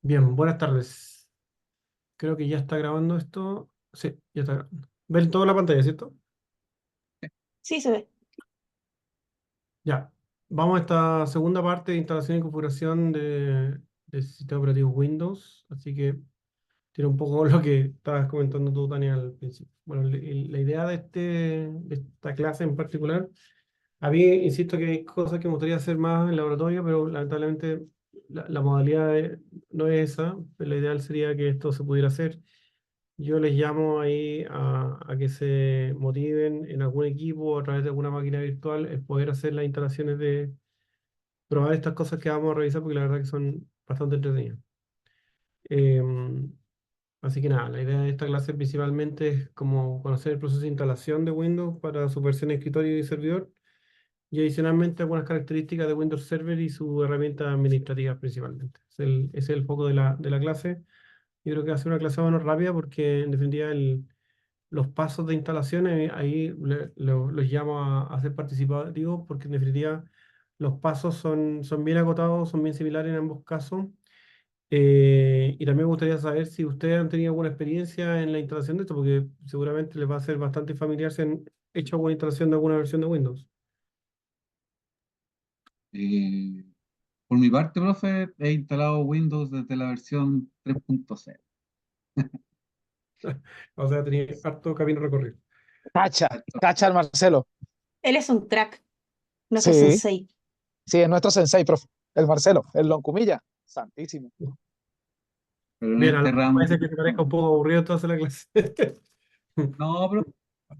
Bien, buenas tardes. Creo que ya está grabando esto. Sí, ya está grabando. Ven toda la pantalla, ¿cierto? Sí, se ve. Ya. Vamos a esta segunda parte de instalación y configuración del sistema operativo Windows. Así que tiene un poco lo que estabas comentando tú, Tania, al principio. Bueno, la idea de esta clase en particular, a mí insisto que hay cosas que me gustaría hacer más en laboratorio, pero lamentablemente la modalidad no es esa. Pero lo ideal sería que esto se pudiera hacer. Yo les llamo ahí a que se motiven en algún equipo o a través de alguna máquina virtual el poder hacer las instalaciones de probar estas cosas que vamos a revisar porque la verdad que son bastante entretenidas. Em, Así que nada, la idea de esta clase principalmente es como conocer el proceso de instalación de Windows para su versión de escritorio y servidor y adicionalmente algunas características de Windows Server y su herramienta administrativa principalmente. Ese es el foco de la clase. Yo creo que va a ser una clase bueno rápida porque en definitiva los pasos de instalación ahí los llamo a ser participativos porque en definitiva los pasos son bien acotados, son bien similares en ambos casos. Y también me gustaría saber si ustedes han tenido alguna experiencia en la instalación de esto, porque seguramente les va a ser bastante familiar si han hecho alguna instalación de alguna versión de Windows. Eh, por mi parte, profe, he instalado Windows desde la versión 3.0. O sea, tenía harto camino recorrido. Cacha al Marcelo. Él es un crack, nuestro Sí, sensei. sí, es nuestro sensei, profe. El Marcelo, el Loncumilla. Santísimo. Pero en Bien, a lo este mejor ramo, parece que te parezca un poco aburrido entonces la clase. no, pero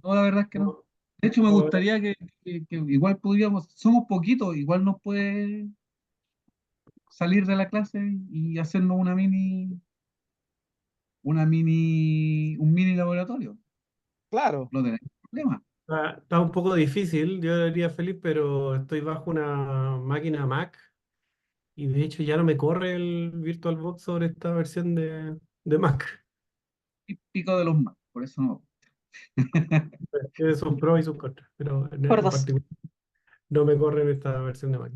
no, la verdad es que no. No, De hecho, me no, gustaría que igual podríamos, somos poquitos, igual nos puede salir de la clase y hacernos un mini laboratorio. Claro. No tenemos problema. está un poco difícil, yo diría feliz, pero estoy bajo una máquina Mac y de hecho ya no me corre el VirtualBox sobre esta versión de Mac. Típico de los más, por eso no. Tiene sus pros y sus contras, pero Por en dos. particular no me corre en esta versión de Mac.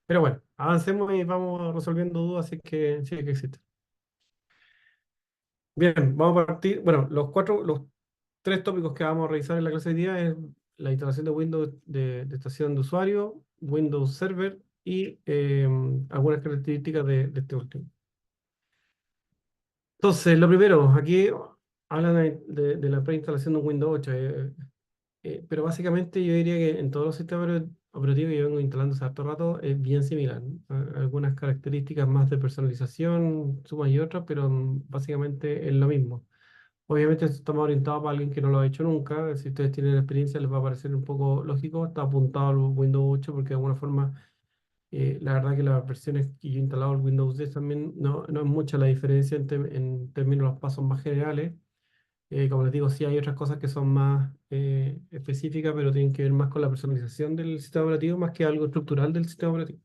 Pero bueno, avancemos y vamos resolviendo dudas si es que, si es que existen. Bien, vamos a partir. Bueno, los tres tópicos que vamos a revisar en la clase de hoy día es la instalación de Windows de estación de usuario, Windows Server y algunas características de este último. Entonces, lo primero, aquí hablan de la preinstalación de un Windows 8, pero básicamente yo diría que en todos los sistemas operativos que yo vengo instalando hace harto rato es bien similar, ¿no? Algunas características más de personalización, sumas y otras, pero básicamente es lo mismo. Obviamente esto está más orientado para alguien que no lo ha hecho nunca. Si ustedes tienen experiencia les va a parecer un poco lógico. Está apuntado al Windows 8 porque de alguna forma la verdad que las versiones que yo he instalado el Windows 10 también no es mucha la diferencia en términos de los pasos más generales. Como les digo, sí hay otras cosas que son más específicas, pero tienen que ver más con la personalización del sistema operativo más que algo estructural del sistema operativo.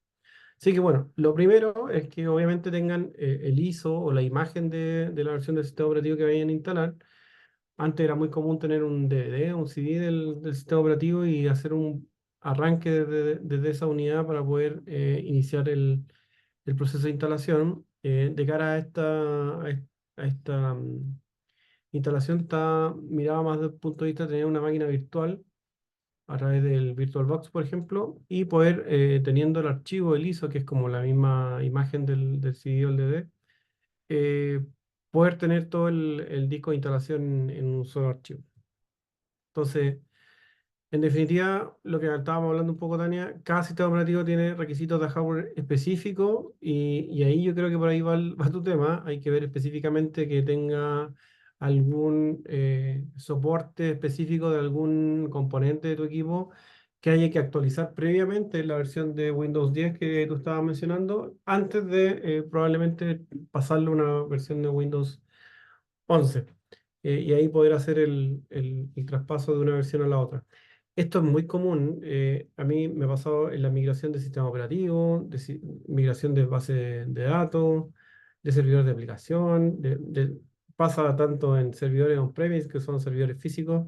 Así que bueno, lo primero es que obviamente tengan el ISO o la imagen de la versión del sistema operativo que vayan a instalar. Antes era muy común tener un DVD, un CD del sistema operativo y hacer un arranque desde esa unidad para poder iniciar el proceso de instalación. De cara a esta instalación está mirada más desde el punto de vista de tener una máquina virtual a través del VirtualBox, por ejemplo, y poder, teniendo el archivo, el ISO, que es como la misma imagen del CD o el DVD, eh, poder tener todo el disco de instalación en un solo archivo. Entonces, en definitiva, lo que estábamos hablando un poco, Tania, cada sistema operativo tiene requisitos de hardware específicos y ahí yo creo que por ahí va tu tema. Hay que ver específicamente que tenga algún soporte específico de algún componente de tu equipo que haya que actualizar previamente en la versión de Windows 10 que tú estabas mencionando, antes de probablemente pasarle a una versión de Windows 11 y ahí poder hacer el traspaso de una versión a la otra. Esto es muy común. A mí me ha pasado en la migración de sistema operativo, migración de base de datos, de servidores de aplicación. Pasa tanto en servidores on-premise, que son servidores físicos,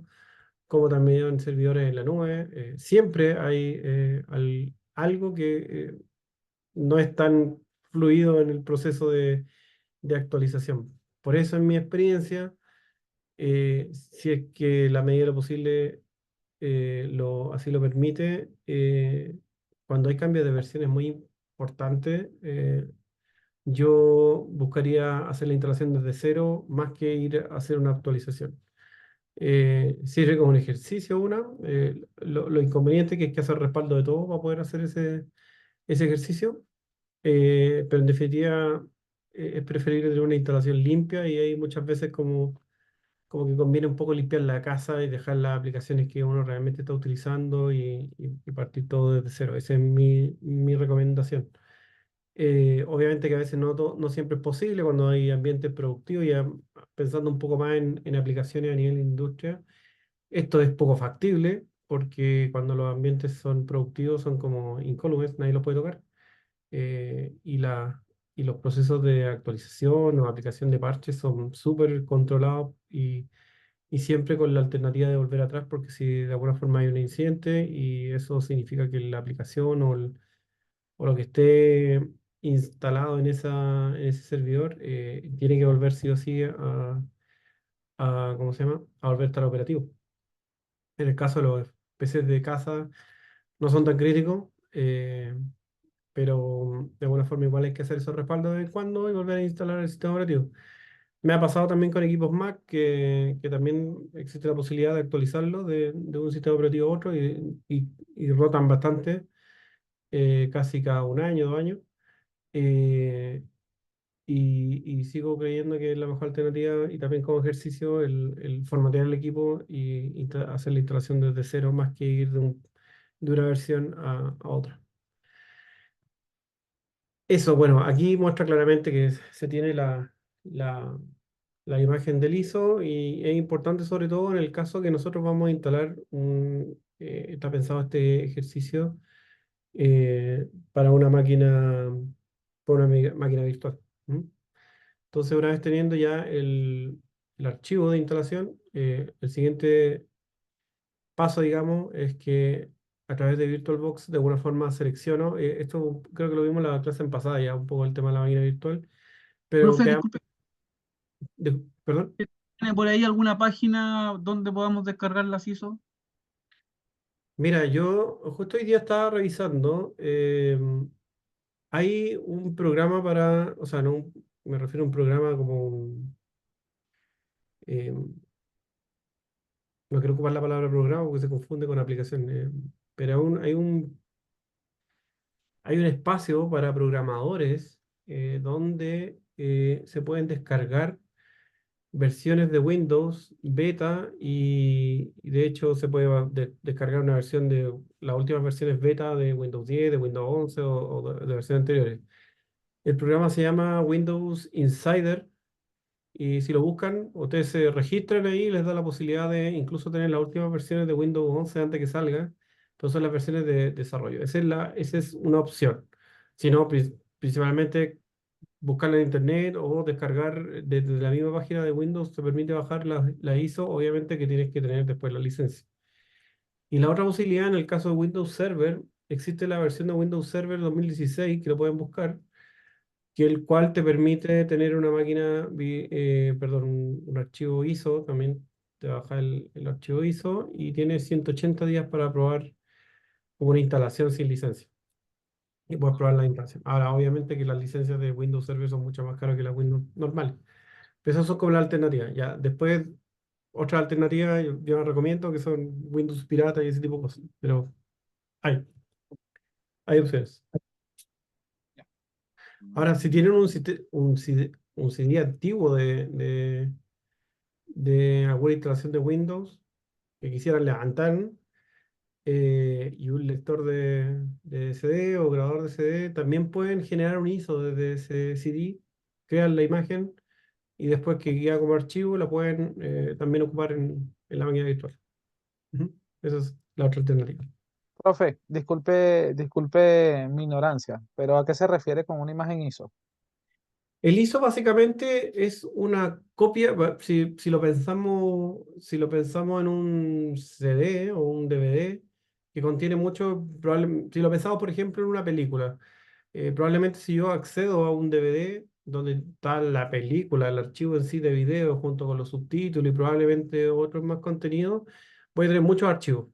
como también en servidores en la nube. Siempre hay algo que no es tan fluido en el proceso de actualización. Por eso, en mi experiencia, si es que la medida de lo posible así lo permite, cuando hay cambios de versiones muy importantes, yo buscaría hacer la instalación desde cero más que ir a hacer una actualización. Sirve como un ejercicio lo inconveniente que es que hacer respaldo de todo para poder hacer ese ejercicio, pero en definitiva es preferible tener una instalación limpia y hay muchas veces como que conviene un poco limpiar la casa y dejar las aplicaciones que uno realmente está utilizando y partir todo desde cero. Esa es mi recomendación. Obviamente que a veces no siempre es posible cuando hay ambientes productivos, ya pensando un poco más en aplicaciones a nivel de industria, esto es poco factible porque cuando los ambientes son productivos son como incólumes, nadie los puede tocar. eh, y, la, y los procesos de actualización o aplicación de parches son súper controlados y siempre con la alternativa de volver atrás porque si de alguna forma hay un incidente y eso significa que la aplicación o lo que esté instalado en ese servidor tiene que volver sí o sí ¿cómo se llama? A volver a estar operativo. En el caso de los PCs de casa no son tan críticos, pero de alguna forma igual hay que hacer esos respaldos de vez en cuando y volver a instalar el sistema operativo. Me ha pasado también con equipos Mac que también existe la posibilidad de actualizarlo de un sistema operativo a otro y rotan bastante, casi cada un año, 2 años. eh, y sigo creyendo que es la mejor alternativa y también como ejercicio el formatear el equipo y hacer la instalación desde cero más que ir de una versión a otra. Eso, bueno, aquí muestra claramente que se tiene la, la imagen del ISO y es importante sobre todo en el caso que nosotros vamos a instalar está pensado este ejercicio para una máquina, máquina virtual. ¿Mm? Entonces, una vez teniendo ya el archivo de instalación, el siguiente paso, digamos, es que a través de VirtualBox de alguna forma selecciono, esto creo que lo vimos en la clase en pasada ya, un poco el tema de la máquina virtual, pero Profe, queda, disculpe, perdón. ¿tiene por ahí alguna página donde podamos descargar las ISO? Mira, yo justo hoy día estaba revisando, hay un programa o sea, no, me refiero a un programa como eh, no quiero ocupar la palabra programa porque se confunde con aplicación, pero hay un espacio para programadores donde se pueden descargar versiones de Windows beta y de hecho se puede descargar una versión de las últimas versiones beta de Windows 10, de Windows 11 o de versiones anteriores. El programa se llama Windows Insider y si lo buscan, ustedes se registran ahí y les da la posibilidad de incluso tener las últimas versiones de Windows 11 antes que salga. Entonces son las versiones de desarrollo. Esa es una opción. Si no, principalmente buscarla en internet o descargar desde la misma página de Windows te permite bajar la ISO, obviamente que tienes que tener después la licencia. Y la otra posibilidad, en el caso de Windows Server, existe la versión de Windows Server 2016 que lo pueden buscar, que el cual te permite tener una máquina, perdón, un archivo ISO, también te baja el archivo ISO y tienes 180 días para probar una instalación sin licencia. Y puedes probar la instalación. Ahora, obviamente que las licencias de Windows Server son mucho más caras que las Windows normales. Pero esas son como las alternativas. Ya, después, otra alternativa yo no recomiendo que son Windows pirata y ese tipo de cosas. Pero hay, hay opciones. Ahora, si tienen un CD antiguo de alguna instalación de Windows que quisieran levantar y un lector de CD o grabador de CD, también pueden generar un ISO desde ese CD, crean la imagen y después que queda como archivo la pueden también ocupar en la máquina virtual. Ujú. Esa es la otra alternativa. Profe, disculpe mi ignorancia, pero ¿a qué se refiere con una imagen ISO? El ISO básicamente es una copia, si lo pensamos en un CD o un DVD que contiene mucho, si lo pensamos por ejemplo en una película, Probablemente si yo accedo a un DVD donde está la película, el archivo en sí de video junto con los subtítulos y probablemente otros más contenidos, voy a tener muchos archivos.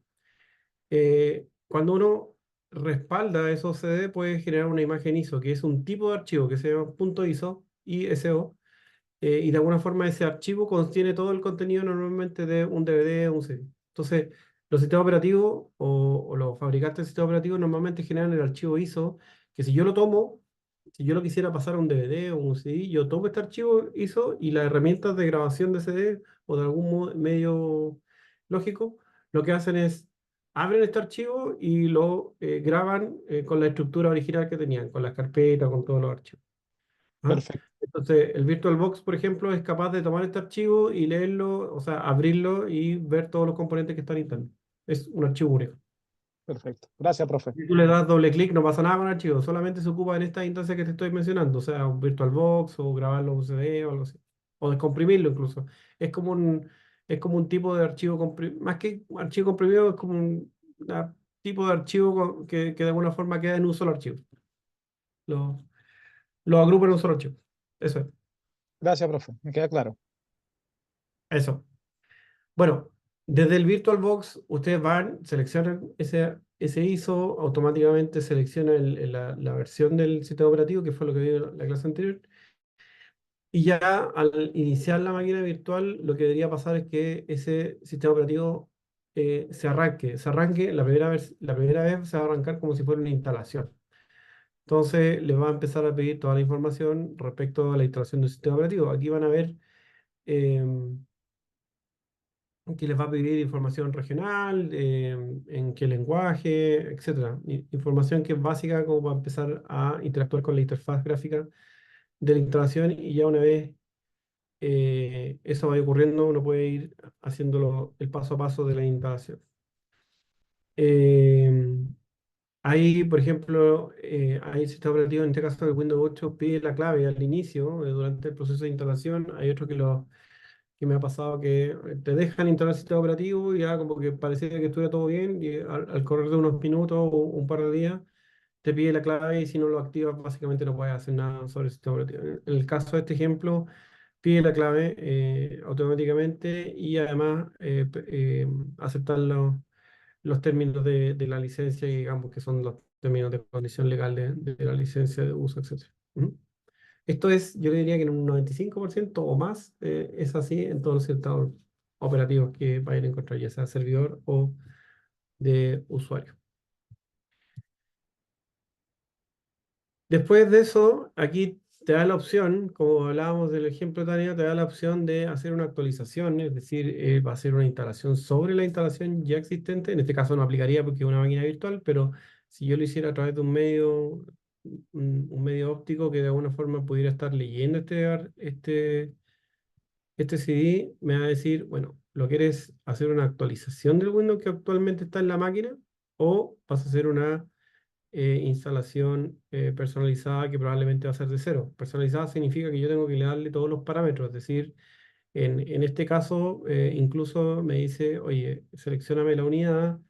Cuando uno respalda esos CD puede generar una imagen ISO, que es un tipo de archivo que se llama .ISO, ISO, y de alguna forma ese archivo contiene todo el contenido normalmente de un DVD o un CD. Entonces, los sistemas operativos o los fabricantes de sistemas operativos normalmente generan el archivo ISO, que si yo lo tomo, si yo lo quisiera pasar a un DVD o un CD, yo tomo este archivo ISO y las herramientas de grabación de CD o de algún medio lógico, lo que hacen es abren este archivo y lo graban con la estructura original que tenían, con las carpetas, con todos los archivos. ¿Ah? Perfecto, Entonces, el VirtualBox, por ejemplo, es capaz de tomar este archivo y leerlo, o sea, abrirlo y ver todos los componentes que están internos. Es un archivo único. perfecto. Gracias, profe. Si tú le das doble clic, no pasa nada con el archivo, solamente se ocupa en esta instancia que te estoy mencionando, o sea, un VirtualBox o grabarlo en un CD o algo así. O descomprimirlo incluso. Es como un, es como un tipo de archivo comprimido, más que un archivo comprimido, es como un tipo de archivo que de alguna forma queda en un solo archivo. Lo, lo agrupa en un solo archivo. Eso es. Gracias, profe. Me queda claro. Eso. Bueno, desde el VirtualBox ustedes van, seleccionan ese ISO, automáticamente selecciona la versión del sistema operativo, que fue lo que vimos en la clase anterior, y ya al iniciar la máquina virtual, lo que debería pasar es que ese sistema operativo se arranque, la primera vez se va a arrancar como si fuera una instalación. Entonces le va a empezar a pedir toda la información respecto a la instalación del sistema operativo. Aquí van a ver em, que les va a pedir información regional, en qué lenguaje, etcétera. Información que es básica como para empezar a interactuar con la interfaz gráfica de la instalación y ya una vez eso vaya ocurriendo, uno puede ir haciéndolo el paso a paso de la instalación. Eh, Ahí, por ejemplo, hay el sistema operativo, en este caso el Windows 8 pide la clave al inicio, durante el proceso de instalación. Hay otro que me ha pasado que te dejan instalar el sistema operativo y ya como que parecía que estuviera todo bien y al correr de unos minutos o un par de días te pide la clave y si no lo activas básicamente no puedes hacer nada sobre el sistema operativo. En el caso de este ejemplo, pide la clave automáticamente y además aceptar los términos de la licencia, digamos que son los términos de condición legal de la licencia de uso, etc. Esto es, yo le diría que en un 95% o más es así en todos los sistemas operativos que vayan a encontrar, ya sea servidor o de usuario. Después de eso, aquí te da la opción, como hablábamos del ejemplo de Tania, te da la opción de hacer una actualización, es decir, va a ser una instalación sobre la instalación ya existente. En este caso no aplicaría porque es una máquina virtual, pero si yo lo hiciera a través de un medio óptico que de alguna forma pudiera estar leyendo este CD, me va a decir, bueno, ¿lo quieres hacer una actualización del Windows que actualmente está en la máquina? ¿O vas a hacer una instalación personalizada que probablemente va a ser de cero? Personalizada significa que yo tengo que darle todos los parámetros, es decir, en este caso incluso me dice, oye, seleccioname la unidad,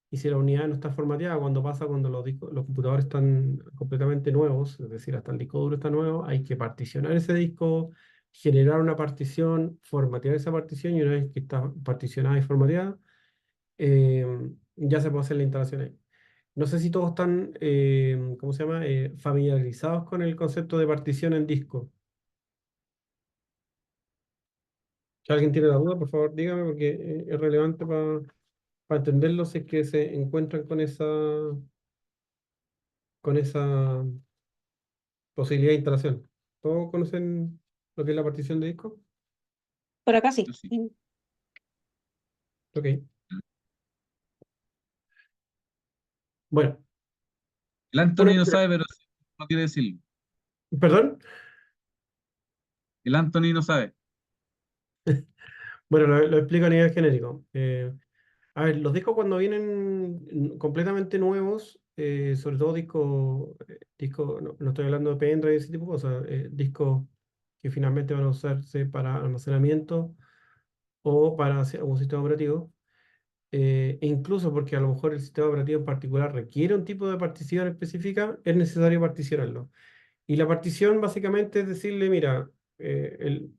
y si la unidad no está formateada, cuando los computadores están completamente nuevos, es decir, hasta el disco duro está nuevo, hay que particionar ese disco, generar una partición, formatear esa partición, y una vez que está particionada y formateada, eh, ya se puede hacer la instalación ahí. No sé si todos están, ¿cómo se llama?, familiarizados con el concepto de partición en disco. Si alguien tiene la duda, por favor, dígame, porque es relevante para entenderlo si es que se encuentran con esa posibilidad de instalación. ¿Todos conocen lo que es la partición de disco? Por acá sí. Yo sí. Ok. Bueno, El Anthony no sabe, pero sí, no quiere decirlo. perdón. El Anthony no sabe. Bueno, lo explico a nivel genérico. A ver, los discos cuando vienen completamente nuevos, sobre todo no estoy hablando de pendrive y ese tipo de cosas, discos que finalmente van a usarse para almacenamiento o para un sistema operativo. e incluso porque a lo mejor el sistema operativo en particular requiere un tipo de partición específica, es necesario particionarlo. Y la partición básicamente es decirle, mira,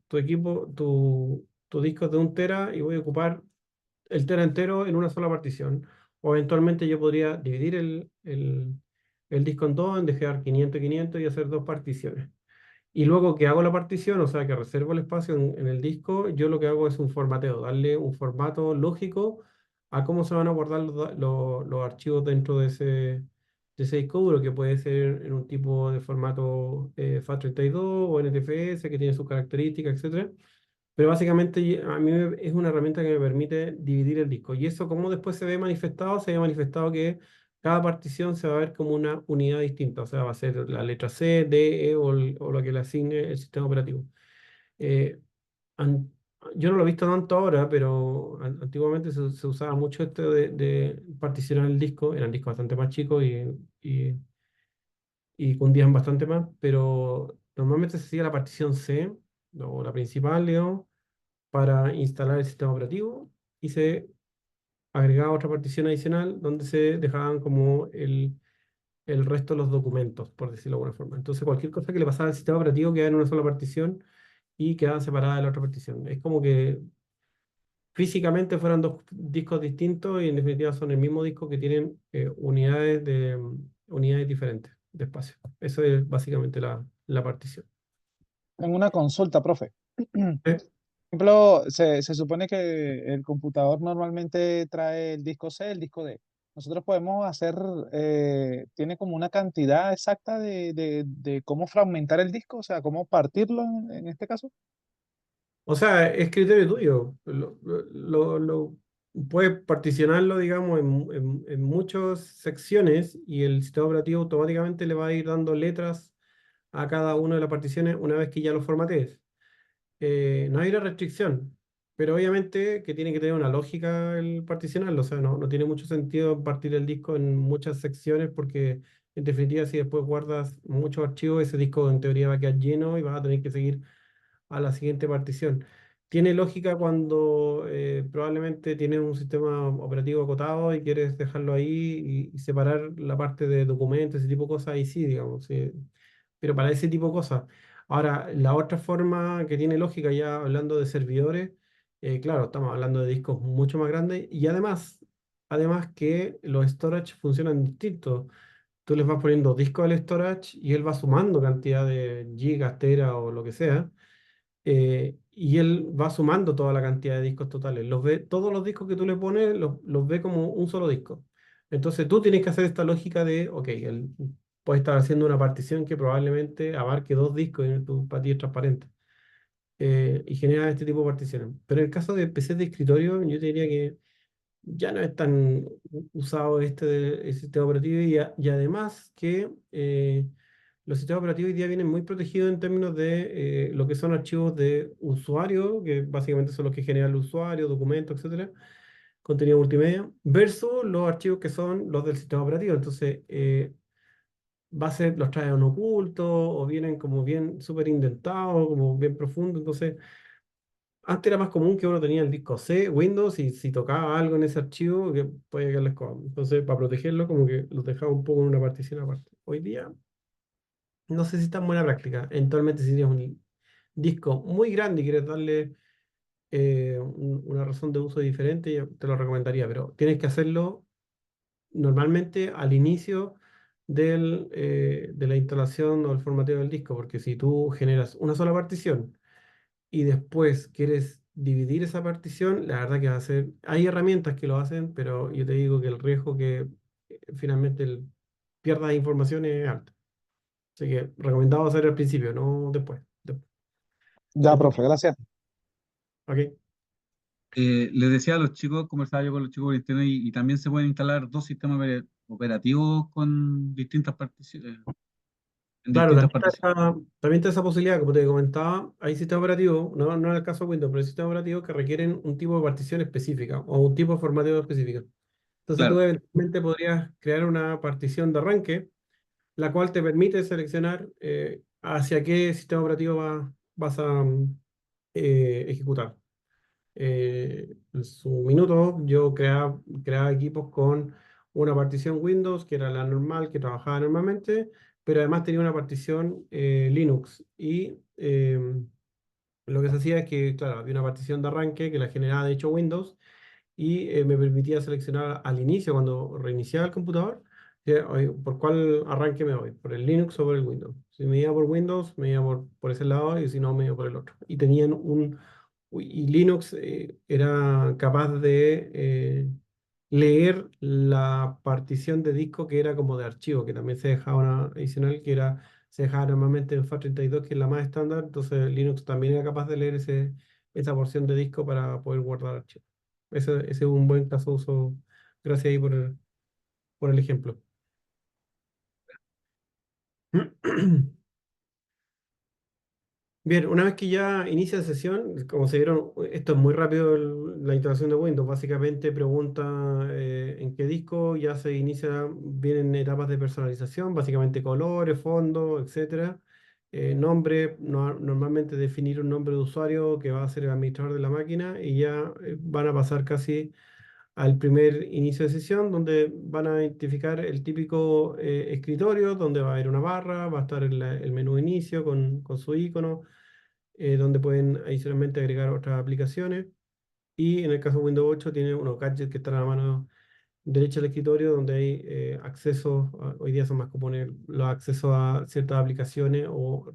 tu equipo, tu disco es de 1 tera y voy a ocupar el tera entero en una sola partición. O eventualmente yo podría dividir el disco en dos, en dejar 500 y 500 y hacer dos particiones. Y luego que hago la partición, o sea, que reservo el espacio en el disco, yo lo que hago es un formateo, darle un formato lógico a cómo se van a guardar los archivos dentro de ese disco duro, que puede ser en un tipo de formato FAT32 o NTFS, que tiene sus características, etcétera. Pero básicamente a mí es una herramienta que me permite dividir el disco. Y eso, ¿cómo después se ve manifestado? Se ve manifestado que cada partición se va a ver como una unidad distinta. O sea, va a ser la letra C, D, E o lo que le asigne el sistema operativo. Eh, an- yo no lo he visto tanto ahora, pero antiguamente se usaba mucho esto de particionar el disco. Eran discos bastante más chicos y, y cundían bastante más, pero normalmente se hacía la partición C, o la principal, digamos, para instalar el sistema operativo y se agregaba otra partición adicional donde se dejaban como el resto de los documentos, por decirlo de alguna forma. Entonces, cualquier cosa que le pasara al sistema operativo quedaba en una sola partición y quedaba separada de la otra partición. Es como que físicamente fueran dos discos distintos y en definitiva son el mismo disco que tienen unidades diferentes de espacio. Eso es básicamente la partición. Tengo una consulta, profe. ¿Eh? Ejemplo, se supone que el computador normalmente trae el disco C, el disco D. Nosotros podemos hacer, tiene como una cantidad exacta de cómo fragmentar el disco, o sea, cómo partirlo en este caso. O sea, es criterio tuyo. Puedes particionarlo, digamos, en muchas secciones y el sistema operativo automáticamente le va a ir dando letras a cada una de las particiones una vez que ya lo formatees. No hay una restricción, pero obviamente que tiene que tener una lógica el particionarlo. O sea, no tiene mucho sentido partir el disco en muchas secciones porque, en definitiva, si después guardas muchos archivos, ese disco en teoría va a quedar lleno y vas a tener que seguir a la siguiente partición. Tiene lógica cuando probablemente tienes un sistema operativo acotado y quieres dejarlo ahí y separar la parte de documentos, ese tipo de cosas, ahí sí, digamos, sí. Pero para ese tipo de cosas. Ahora, la otra forma que tiene lógica, ya hablando de servidores, claro, estamos hablando de discos mucho más grandes y además que los storage funcionan distintos. Tú les vas poniendo discos al storage y él va sumando cantidad de gigas, tera o lo que sea, y él va sumando toda la cantidad de discos totales. Todos los discos que tú le pones, los ve como un solo disco. Entonces tú tienes que hacer esta lógica de, ok, él puede estar haciendo una partición que probablemente abarque dos discos y para ti es transparente. Y genera este tipo de particiones. Pero en el caso de PCs de escritorio, yo te diría que ya no es tan usado el sistema operativo y además que los sistemas operativos hoy día vienen muy protegidos en términos de lo que son archivos de usuario, que básicamente son los que genera el usuario, documentos, etcétera, contenido multimedia, versus los archivos que son los del sistema operativo. Entonces, los traen ocultos o vienen como bien súper indentados, como bien profundos. Entonces, antes era más común que uno tenía el disco C, Windows, y si tocaba algo en ese archivo, que podía quedarles con. Entonces, para protegerlo, como que los dejaba un poco en una partición aparte. Hoy día, no sé si está en buena práctica. Eventualmente, si tienes un disco muy grande y quieres darle una razón de uso diferente, yo te lo recomendaría, pero tienes que hacerlo normalmente al inicio de la instalación o el formateo del disco, porque si tú generas una sola partición y después quieres dividir esa partición, la verdad que va a ser, hay herramientas que lo hacen, pero yo te digo que el riesgo que finalmente pierdas información es alto. Así que recomendado hacer al principio, no después. Ya, En tu profe, gracias. ok. Les decía a los chicos, conversaba yo con los chicos por internet y también se pueden instalar dos sistemas operativos con distintas particiones, en Claro, distintas particiones. también está esa posibilidad, como te comentaba, hay sistemas operativos, no en el caso de Windows, pero hay sistemas operativos que requieren un tipo de partición específica o un tipo de formateo específico. Entonces tú Claro, eventualmente podrías crear una partición de arranque, la cual te permite seleccionar hacia qué sistema operativo vas a ejecutar. en su minuto yo creaba equipos con una partición Windows, que era la normal, que trabajaba normalmente, pero además tenía una partición Linux. Y lo que se hacía es que, claro, había una partición de arranque que la generaba de hecho Windows y me permitía seleccionar al inicio, cuando reiniciaba el computador, oye, por cuál arranque me voy, por el Linux o por el Windows. Si me iba por Windows, me iba por ese lado, y si no, me iba por el otro. Y tenían y Linux era capaz de leer la partición de disco que era como de archivo, que también se dejaba una adicional, se dejaba normalmente en FAT32, que es la más estándar. Entonces Linux también era capaz de leer esa porción de disco para poder guardar archivos. Ese es un buen caso de uso. Gracias ahí por el ejemplo. Bien, una vez que ya inicia la sesión, como se vieron, esto es muy rápido la instalación de Windows. Básicamente pregunta en qué disco ya se inicia, vienen etapas de personalización, básicamente colores, fondos, etcétera. Nombre, normalmente definir un nombre de usuario que va a ser el administrador de la máquina, y ya van a pasar casi al primer inicio de sesión, donde van a identificar el típico escritorio, donde va a haber una barra, va a estar el menú de inicio con su icono, donde pueden adicionalmente agregar otras aplicaciones. Y en el caso de Windows 8 tiene unos gadgets que están a la mano derecha del escritorio, donde hay accesos, hoy día son más comunes los accesos a ciertas aplicaciones o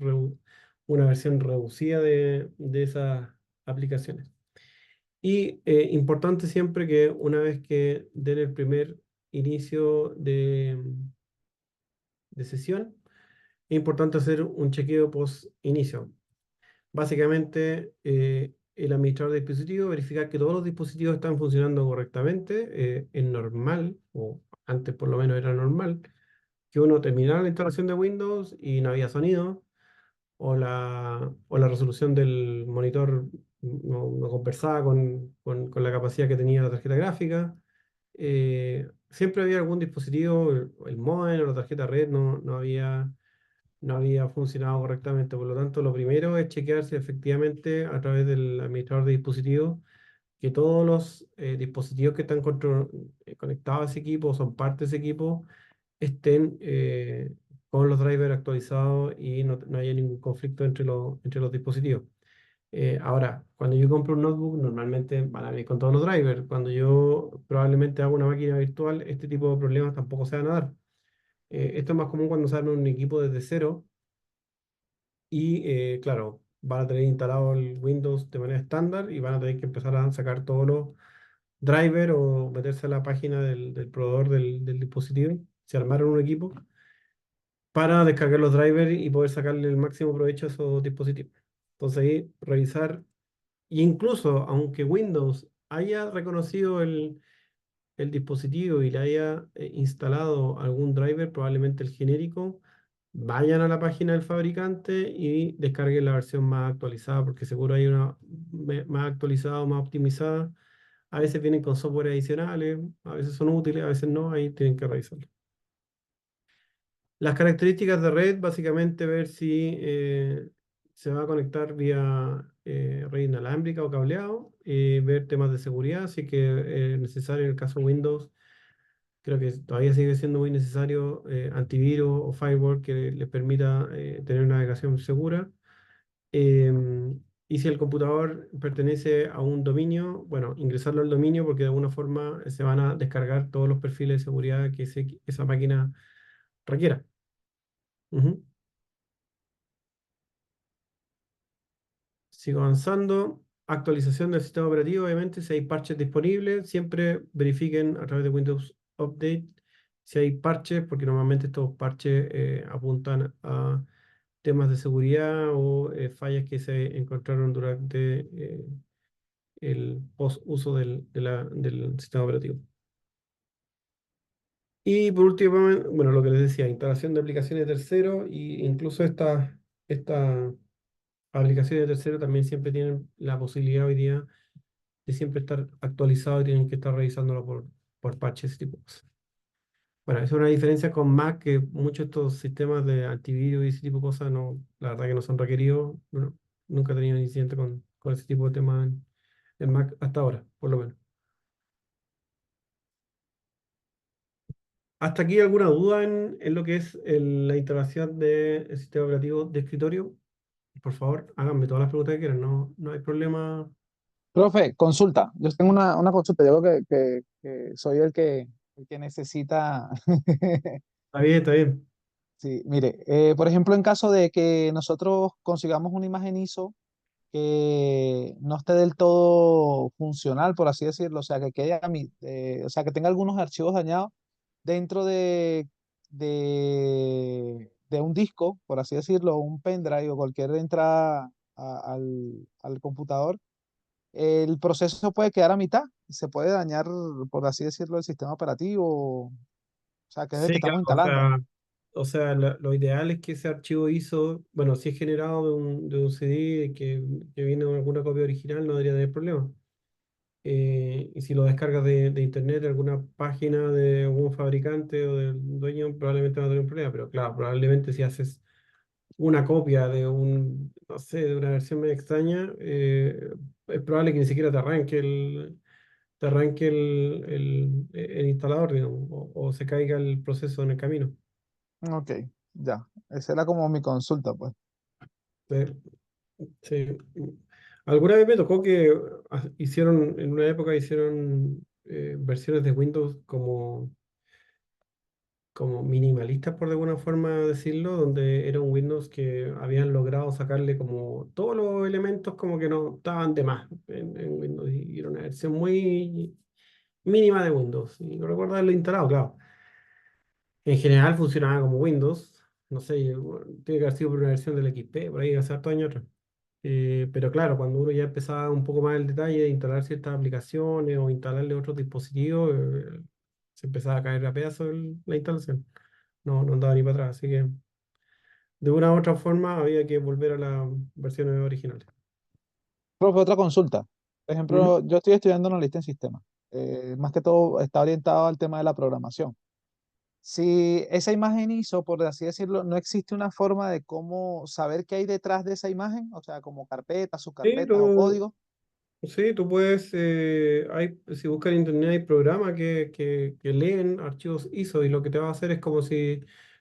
una versión reducida de esas aplicaciones. Y importante siempre que una vez que den el primer inicio de sesión, es importante hacer un chequeo post inicio. Básicamente, el administrador de dispositivos verificar que todos los dispositivos están funcionando correctamente. Es normal, o antes por lo menos era normal, que uno terminara la instalación de Windows y no había sonido, o la resolución del monitor no conversaba con la capacidad que tenía la tarjeta gráfica. Siempre había algún dispositivo, el módem o la tarjeta red no había funcionado correctamente. Por lo tanto, lo primero es chequear si efectivamente a través del administrador de dispositivos, que todos los dispositivos que están conectados a ese equipo, son parte de ese equipo, estén con los drivers actualizados y no haya ningún conflicto entre los dispositivos. Ahora, cuando yo compro un notebook, normalmente van a venir con todos los drivers. Cuando yo probablemente hago una máquina virtual, este tipo de problemas tampoco se van a dar. Esto es más común cuando se arma un equipo desde cero y, claro, van a tener instalado el Windows de manera estándar y van a tener que empezar a sacar todos los drivers o meterse a la página del proveedor del dispositivo. Se armaron un equipo para descargar los drivers y poder sacarle el máximo provecho a esos dispositivos. Entonces ahí revisar, e incluso aunque Windows haya reconocido el dispositivo y le haya instalado algún driver, probablemente el genérico, vayan a la página del fabricante y descarguen la versión más actualizada, porque seguro hay una más actualizada o más optimizada. A veces vienen con software adicionales, a veces son útiles, a veces no, ahí tienen que revisarlo. Las características de red, básicamente ver si se va a conectar vía red inalámbrica o cableado, ver temas de seguridad, si es que es necesario en el caso de Windows. Creo que todavía sigue siendo muy necesario antivirus o firewall que les permita tener navegación segura. Y si el computador pertenece a un dominio, bueno, ingresarlo al dominio, porque de alguna forma se van a descargar todos los perfiles de seguridad que esa máquina requiera. Ujú. Sigo avanzando. Actualización del sistema operativo, obviamente, si hay parches disponibles, siempre verifiquen a través de Windows Update si hay parches, porque normalmente estos parches apuntan a temas de seguridad o fallas que se encontraron durante el post-uso del sistema operativo. Y por último, bueno, lo que les decía, instalación de aplicaciones de terceros, y incluso esta aplicaciones de terceros también siempre tienen la posibilidad hoy día de siempre estar actualizado y tienen que estar revisándolo por parches, ese tipo de cosas. Bueno, esa es una diferencia con Mac, que muchos de estos sistemas de antivirus y ese tipo de cosas, no, la verdad que no son requeridos. Bueno, nunca he tenido incidente con ese tipo de temas en Mac hasta ahora, por lo menos. ¿Hasta aquí alguna duda en lo que es la instalación del sistema operativo de escritorio? Por favor, háganme todas las preguntas que quieran, no hay problema. Profe, consulta. Yo tengo una consulta. Yo creo que soy el que necesita. Está bien, está bien. Sí, mire, por ejemplo, en caso de que nosotros consigamos una imagen ISO que no esté del todo funcional, por así decirlo, o sea, que quede o sea, que tenga algunos archivos dañados dentro de un disco, por así decirlo, un pendrive o cualquier entrada al computador, el proceso puede quedar a mitad, se puede dañar, por así decirlo, el sistema operativo, o sea, que es el Sí, que claro, estamos instalando. o sea, lo ideal es que ese archivo ISO, bueno, si es generado de un CD que viene con alguna copia original, no debería tener problema. Y si lo descargas de internet, de alguna página de algún fabricante o del dueño, probablemente no tener un problema. Pero claro, probablemente si haces una copia no sé, de una versión medio extraña, es probable que ni siquiera te arranque el instalador, digamos, o se caiga el proceso en el camino. Ok, ya, esa era como mi consulta, pues. Sí, sí. Alguna vez me tocó que en una época hicieron versiones de Windows como minimalistas, por de alguna forma decirlo, donde era un Windows que habían logrado sacarle como todos los elementos como que no estaban de más en Windows, y era una versión muy mínima de Windows. Y no recuerdo haberlo instalado, claro. En general funcionaba como Windows, no sé, bueno, tiene que haber sido por una versión del XP, por ahí hace hartos años atrás. Pero claro, cuando uno ya empezaba un poco más el detalle de instalar ciertas aplicaciones o instalarle otros dispositivos, se empezaba a caer a pedazos la instalación. No andaba ni para atrás, así que de una u otra forma había que volver a las versiones originales. Profe, otra consulta. Por Ujú. ejemplo, yo estoy estudiando analista en sistemas. Más que todo está orientado al tema de la programación. Si esa imagen hizo, por así decirlo, no existe una forma de cómo saber qué hay detrás de esa imagen, o sea, como carpetas, Sí, subcarpetas o códigos. tú puedes, si buscas en internet hay programas que leen archivos ISO, y lo que te va a hacer es como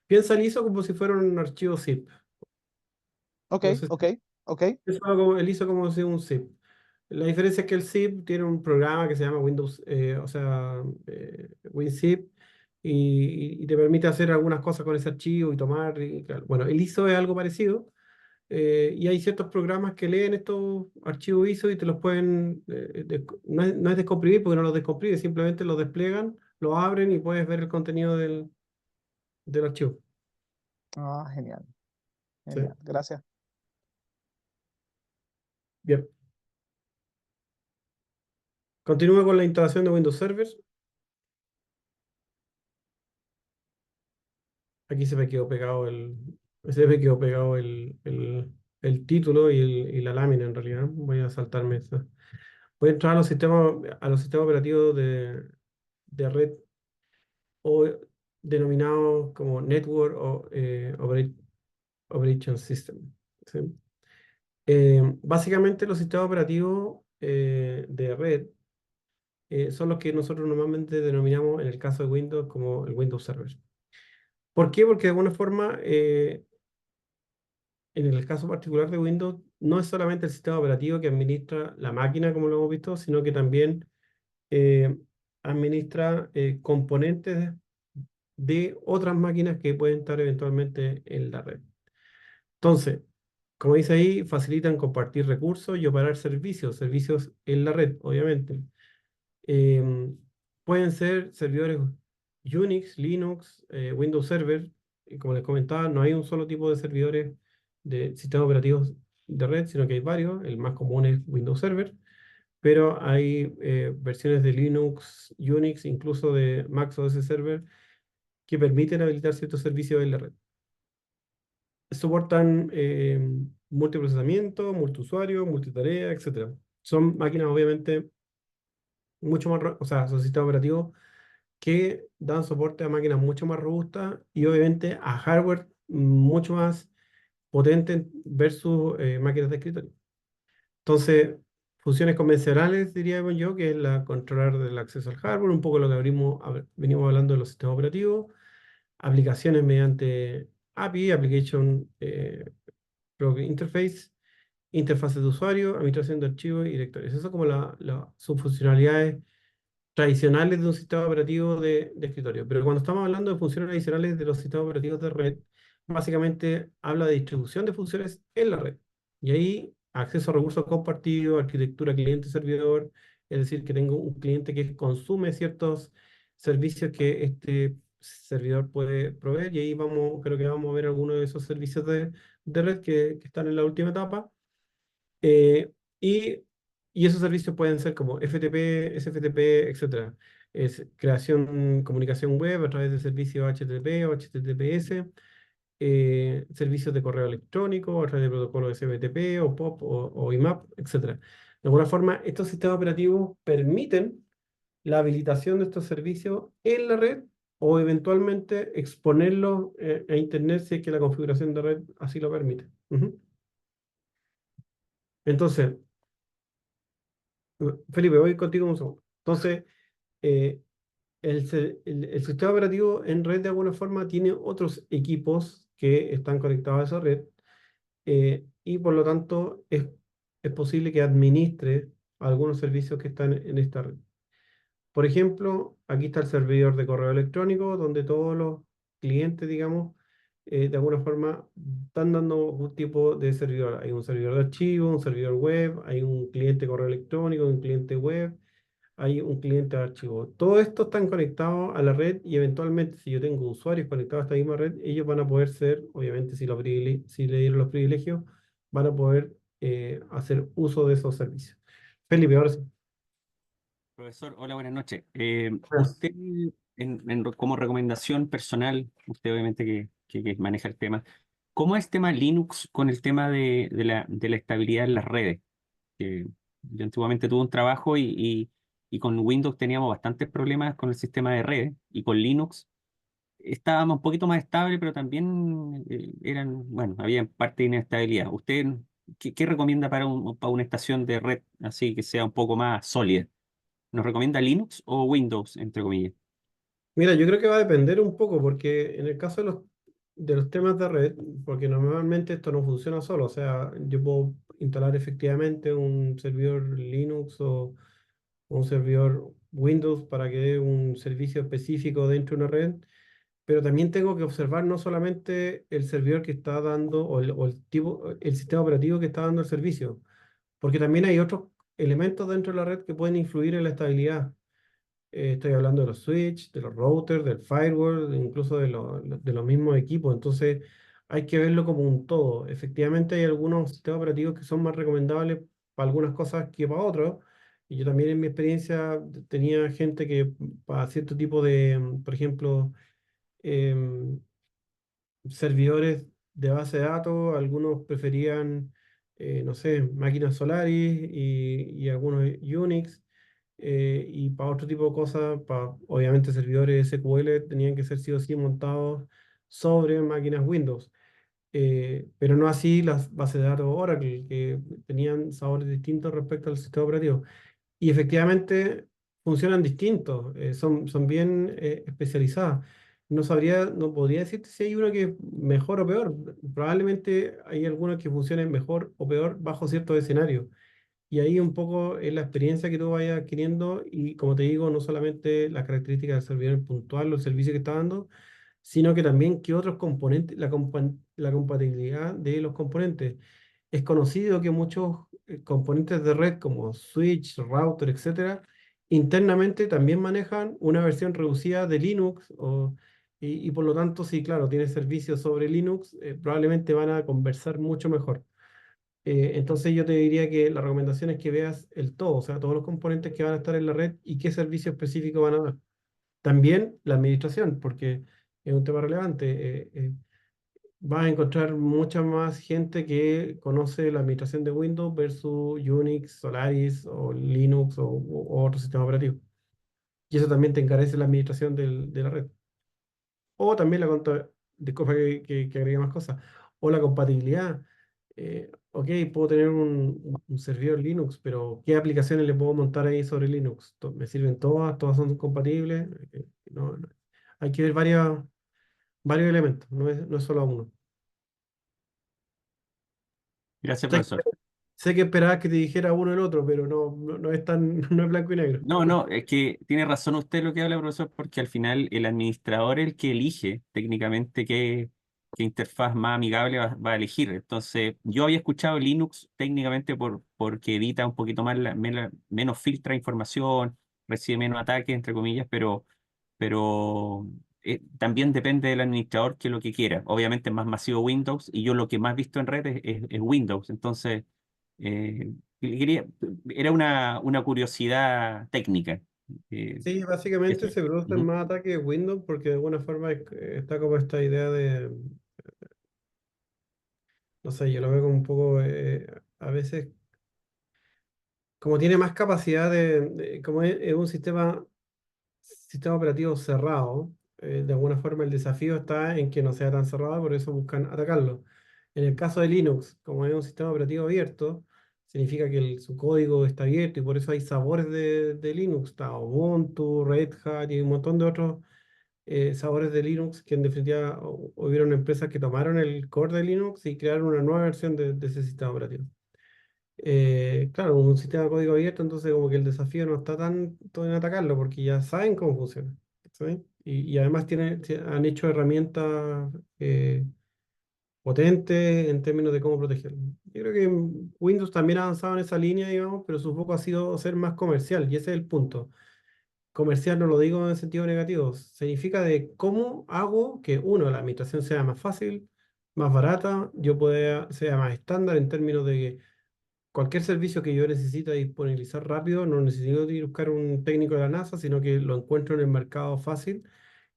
piensa el ISO como si fuera un archivo zip. Ok, No sé ok, ok. el ISO como si un zip. La diferencia es que el zip tiene un programa que se llama Windows, o sea, WinZip, y te permite hacer algunas cosas con ese archivo y tomar. Claro, bueno, el ISO es algo parecido, y hay ciertos programas que leen estos archivos ISO y te los pueden, no es descomprimir porque no los descomprime, simplemente los despliegan, los abren y puedes ver el contenido del archivo. Ah, genial, Sí. genial. Gracias. Bien. Continúo con la instalación de Windows Server. Aquí se me quedó pegado el título y la lámina en realidad. Voy a saltarme esta. Voy a entrar a los sistemas operativos de red, o denominados como Network o Operation System. ¿Sí? Básicamente los sistemas operativos de red son los que nosotros normalmente denominamos en el caso de Windows como el Windows Server. ¿Por qué? Porque de alguna forma, en el caso particular de Windows, no es solamente el sistema operativo que administra la máquina, como lo hemos visto, sino que también eh, administra componentes de otras máquinas que pueden estar eventualmente en la red. Entonces, como dice ahí, facilitan compartir recursos y operar servicios en la red, obviamente. Em, Pueden ser servidores Unix, Linux, Windows Server. Y como les comentaba, no hay un solo tipo de servidores de sistemas operativos de red, sino que hay varios. El más común es Windows Server, pero hay versiones de Linux, Unix, incluso de Mac OS Server, que permiten habilitar ciertos servicios en la red. Soportan multiprocesamiento, multiusuario, multitarea, etcétera. Son máquinas, obviamente, mucho más, o sea, son sistemas operativos que dan soporte a máquinas mucho más robustas y obviamente a hardware mucho más potente versus máquinas de escritorio. Entonces, funciones convencionales, diríamos yo, que es la controlar del acceso al hardware, un poco lo que venimos hablando de los sistemas operativos, aplicaciones mediante API, Application Interface, interfaces de usuario, administración de archivos y directorios. Esas son como las subfuncionalidades tradicionales de un sistema operativo de escritorio. Pero cuando estamos hablando de funciones adicionales de los sistemas operativos de red, básicamente habla de distribución de funciones en la red. Y ahí acceso a recursos compartidos, arquitectura cliente-servidor, es decir, que tengo un cliente que consume ciertos servicios que este servidor puede proveer. Y ahí creo que vamos a ver algunos de esos servicios de red que están en la última etapa. Eh, y, y esos servicios pueden ser como FTP, SFTP, etcétera. Es creación, comunicación web a través de servicios HTTP o HTTPS, servicios de correo electrónico a través de protocolos SMTP o POP o IMAP, etcétera. De alguna forma, estos sistemas operativos permiten la habilitación de estos servicios en la red o eventualmente exponerlos a Internet si es que la configuración de red así lo permite. Ujú. Entonces, Felipe, voy contigo un segundo. Entonces, eh, el sistema operativo en red de alguna forma tiene otros equipos que están conectados a esa red y por lo tanto es posible que administre algunos servicios que están en esta red. Por ejemplo, aquí está el servidor de correo electrónico donde todos los clientes, digamos, de alguna forma están dando un tipo de servidor. Hay un servidor de archivo, un servidor web, hay un cliente de correo electrónico, un cliente web, hay un cliente de archivo. Todo esto están conectados a la red y eventualmente si yo tengo usuarios conectados a esta misma red, ellos van a poder ser, obviamente si le dieron los privilegios, van a poder hacer uso de esos servicios. Felipe, ahora sí. Profesor, hola, buenas noches. Gracias. Usted, como recomendación personal, usted obviamente que maneja el tema, ¿cómo es el tema Linux con el tema de la estabilidad en las redes? Yo antiguamente tuve un trabajo y con Windows teníamos bastantes problemas con el sistema de redes y con Linux estábamos un poquito más estable, pero también bueno, había parte de inestabilidad. ¿Usted qué recomienda para una estación de red así que sea un poco más sólida? ¿Nos recomienda Linux o Windows, entre comillas? Mira, yo creo que va a depender un poco, porque en el caso de los temas de red, porque normalmente esto no funciona solo, o sea, yo puedo instalar efectivamente un servidor Linux o un servidor Windows para que dé un servicio específico dentro de una red, pero también tengo que observar no solamente el servidor que está dando o el tipo, el sistema operativo que está dando el servicio, porque también hay otros elementos dentro de la red que pueden influir en la estabilidad. Estoy hablando de los switch, de los routers, del firewall, incluso de los mismos equipos. Entonces, hay que verlo como un todo. Efectivamente, hay algunos sistemas operativos que son más recomendables para algunas cosas que para otros. Y yo también en mi experiencia tenía gente que para cierto tipo de, por ejemplo, em, servidores de base de datos, algunos preferían, no sé, máquinas Solaris y algunos Unix, y para otro tipo de cosas, para obviamente servidores SQL, tenían que ser sí o sí montados sobre máquinas Windows. Pero no así las bases de datos Oracle, que tenían sabores distintos respecto al sistema operativo. Y efectivamente funcionan distintos, son bien especializadas. No podría decirte si hay uno que es mejor o peor. Probablemente hay algunos que funcionen mejor o peor bajo ciertos escenarios. Y ahí un poco es la experiencia que tú vayas adquiriendo y como te digo, no solamente las características del servidor puntual o el servicio que está dando, sino que también qué otros componentes, la compatibilidad de los componentes. Es conocido que muchos componentes de red como switch, router, etcétera, internamente también manejan una versión reducida de Linux y por lo tanto, si claro, tienes servicios sobre Linux, probablemente van a conversar mucho mejor. Entonces yo te diría que la recomendación es que veas el todo, o sea, todos los componentes que van a estar en la red y qué servicio específico van a dar. También la administración, porque es un tema relevante. Vas a encontrar mucha más gente que conoce la administración de Windows versus Unix, Solaris o Linux o otro sistema operativo. Y eso también te encarece la administración de la red. O también disculpa que agregue más cosas, o la compatibilidad. ok, puedo tener un servidor Linux, pero ¿qué aplicaciones le puedo montar ahí sobre Linux? ¿Me sirven todas? ¿Todas son compatibles? No. Hay que ver varios elementos, no es solo uno. Gracias, Sé que, profesor. sé que esperabas que te dijera uno el otro, pero no es tan, no es blanco y negro. No, es que tiene razón usted lo que habla, profesor, porque al final el administrador es el que elige técnicamente qué interfaz más amigable va a elegir. Entonces, yo había escuchado Linux técnicamente porque edita un poquito más, menos filtra información, recibe menos ataques, entre comillas, pero también depende del administrador que lo que quiera. Obviamente es más masivo Windows y yo lo que más he visto en red es Windows. Entonces, eh, quería, era una curiosidad técnica. Sí, básicamente Eso. se producen Ujú. más ataques de Windows porque de alguna forma está como esta idea de, no sé, yo lo veo como un poco, a veces, como tiene más capacidad como es un sistema operativo cerrado, de alguna forma el desafío está en que no sea tan cerrado, por eso buscan atacarlo. En el caso de Linux, como es un sistema operativo abierto, significa que su código está abierto y por eso hay sabores de Linux. Está Ubuntu, Red Hat y un montón de otros sabores de Linux que en definitiva hubieron empresas que tomaron el core de Linux y crearon una nueva versión de ese sistema operativo. Claro, un sistema de código abierto, entonces como que el desafío no está tanto en atacarlo, porque ya saben cómo funciona. ¿Sí? Y además han hecho herramientas potentes en términos de cómo protegerlo. Yo creo que Windows también ha avanzado en esa línea, digamos, pero su foco ha sido ser más comercial, y ese es el punto. Comercial no lo digo en sentido negativo, significa de cómo hago que, uno, la administración sea más fácil, más barata, sea más estándar en términos de que cualquier servicio que yo necesite disponibilizar rápido, no necesito ir a buscar un técnico de la NASA, sino que lo encuentro en el mercado fácil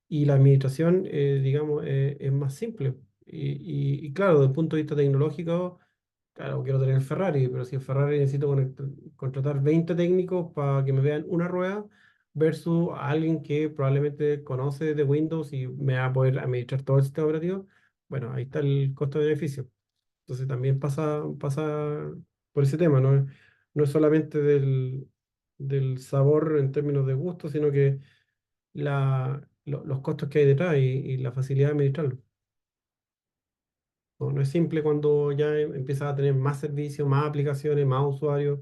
y la administración, digamos, es más simple. Y claro, desde el punto de vista tecnológico, claro, quiero tener el Ferrari, pero si el Ferrari necesito contratar 20 técnicos para que me vean una rueda, versus a alguien que probablemente conoce de Windows y me va a poder administrar todo el sistema operativo, bueno, ahí está el costo-beneficio. Entonces también pasa por ese tema, no es solamente del sabor en términos de gusto, sino que los costos que hay detrás y la facilidad de administrarlo. No es simple cuando ya empiezas a tener más servicios, más aplicaciones, más usuarios,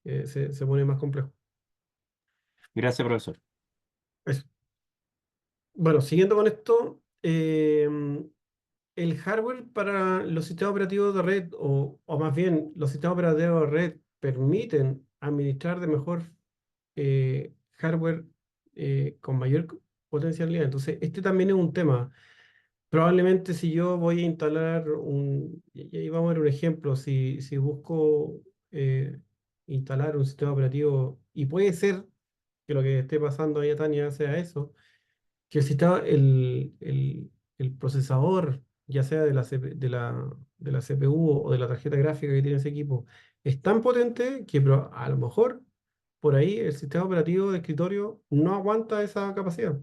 se pone más complejo. Gracias, profesor. Eso. Bueno, siguiendo con esto, el hardware para los sistemas operativos de red, o más bien los sistemas operativos de red, permiten administrar de mejor hardware con mayor potencialidad. Entonces, este también es un tema. Probablemente si yo voy a instalar y ahí vamos a ver un ejemplo, si busco instalar un sistema operativo, y puede ser que lo que esté pasando ahí, Tania, sea eso, que el procesador, ya sea de la CPU o de la tarjeta gráfica que tiene ese equipo, es tan potente que a lo mejor por ahí el sistema operativo de escritorio no aguanta esa capacidad.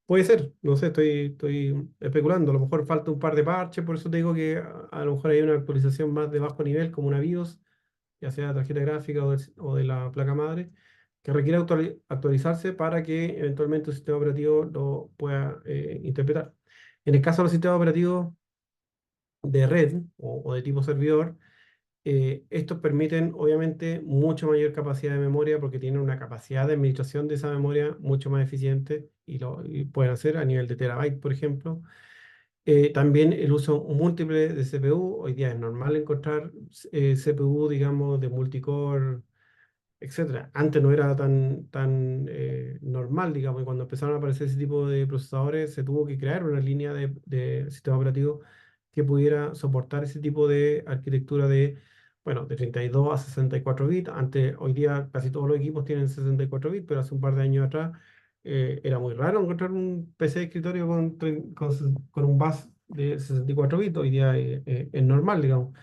Puede ser, no sé, estoy especulando, a lo mejor falta un par de parches, por eso te digo que a lo mejor hay una actualización más de bajo nivel, como una BIOS, ya sea de tarjeta gráfica o de la placa madre, que requiere actualizarse para que eventualmente el sistema operativo lo pueda interpretar. En el caso de los sistemas operativos de red o de tipo servidor, estos permiten obviamente mucho mayor capacidad de memoria porque tienen una capacidad de administración de esa memoria mucho más eficiente y pueden hacer a nivel de terabyte, por ejemplo. También el uso múltiple de CPU. Hoy día es normal encontrar CPU, digamos, de multicore, etcétera. Antes no era tan normal, digamos, y cuando empezaron a aparecer ese tipo de procesadores, se tuvo que crear una línea de sistema operativo que pudiera soportar ese tipo de arquitectura bueno, de 32 a 64 bits. Hoy día casi todos los equipos tienen 64 bits, pero hace un par de años atrás era muy raro encontrar un PC de escritorio con un bus de 64 bits. Hoy día es normal, digamos.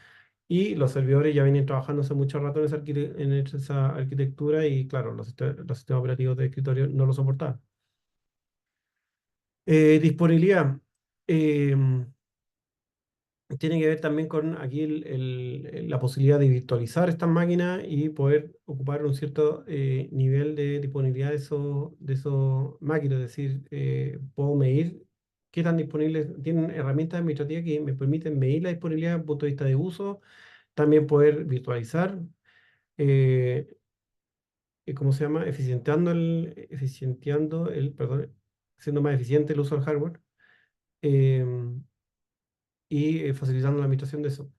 Y los servidores ya vienen trabajando hace mucho rato en esa arquitectura y claro, los sistemas operativos de escritorio no lo soportaban. Disponibilidad. Em, tiene que ver también con aquí la posibilidad de virtualizar estas máquinas y poder ocupar un cierto nivel de disponibilidad de esos máquinas. Es decir, puedo medir qué tan disponibles, tienen herramientas administrativas que me permiten medir la disponibilidad desde el punto de vista de uso, también poder virtualizar, eh, ¿cómo se llama? Perdón, siendo más eficiente el uso del hardware, em, y facilitando la administración de eso.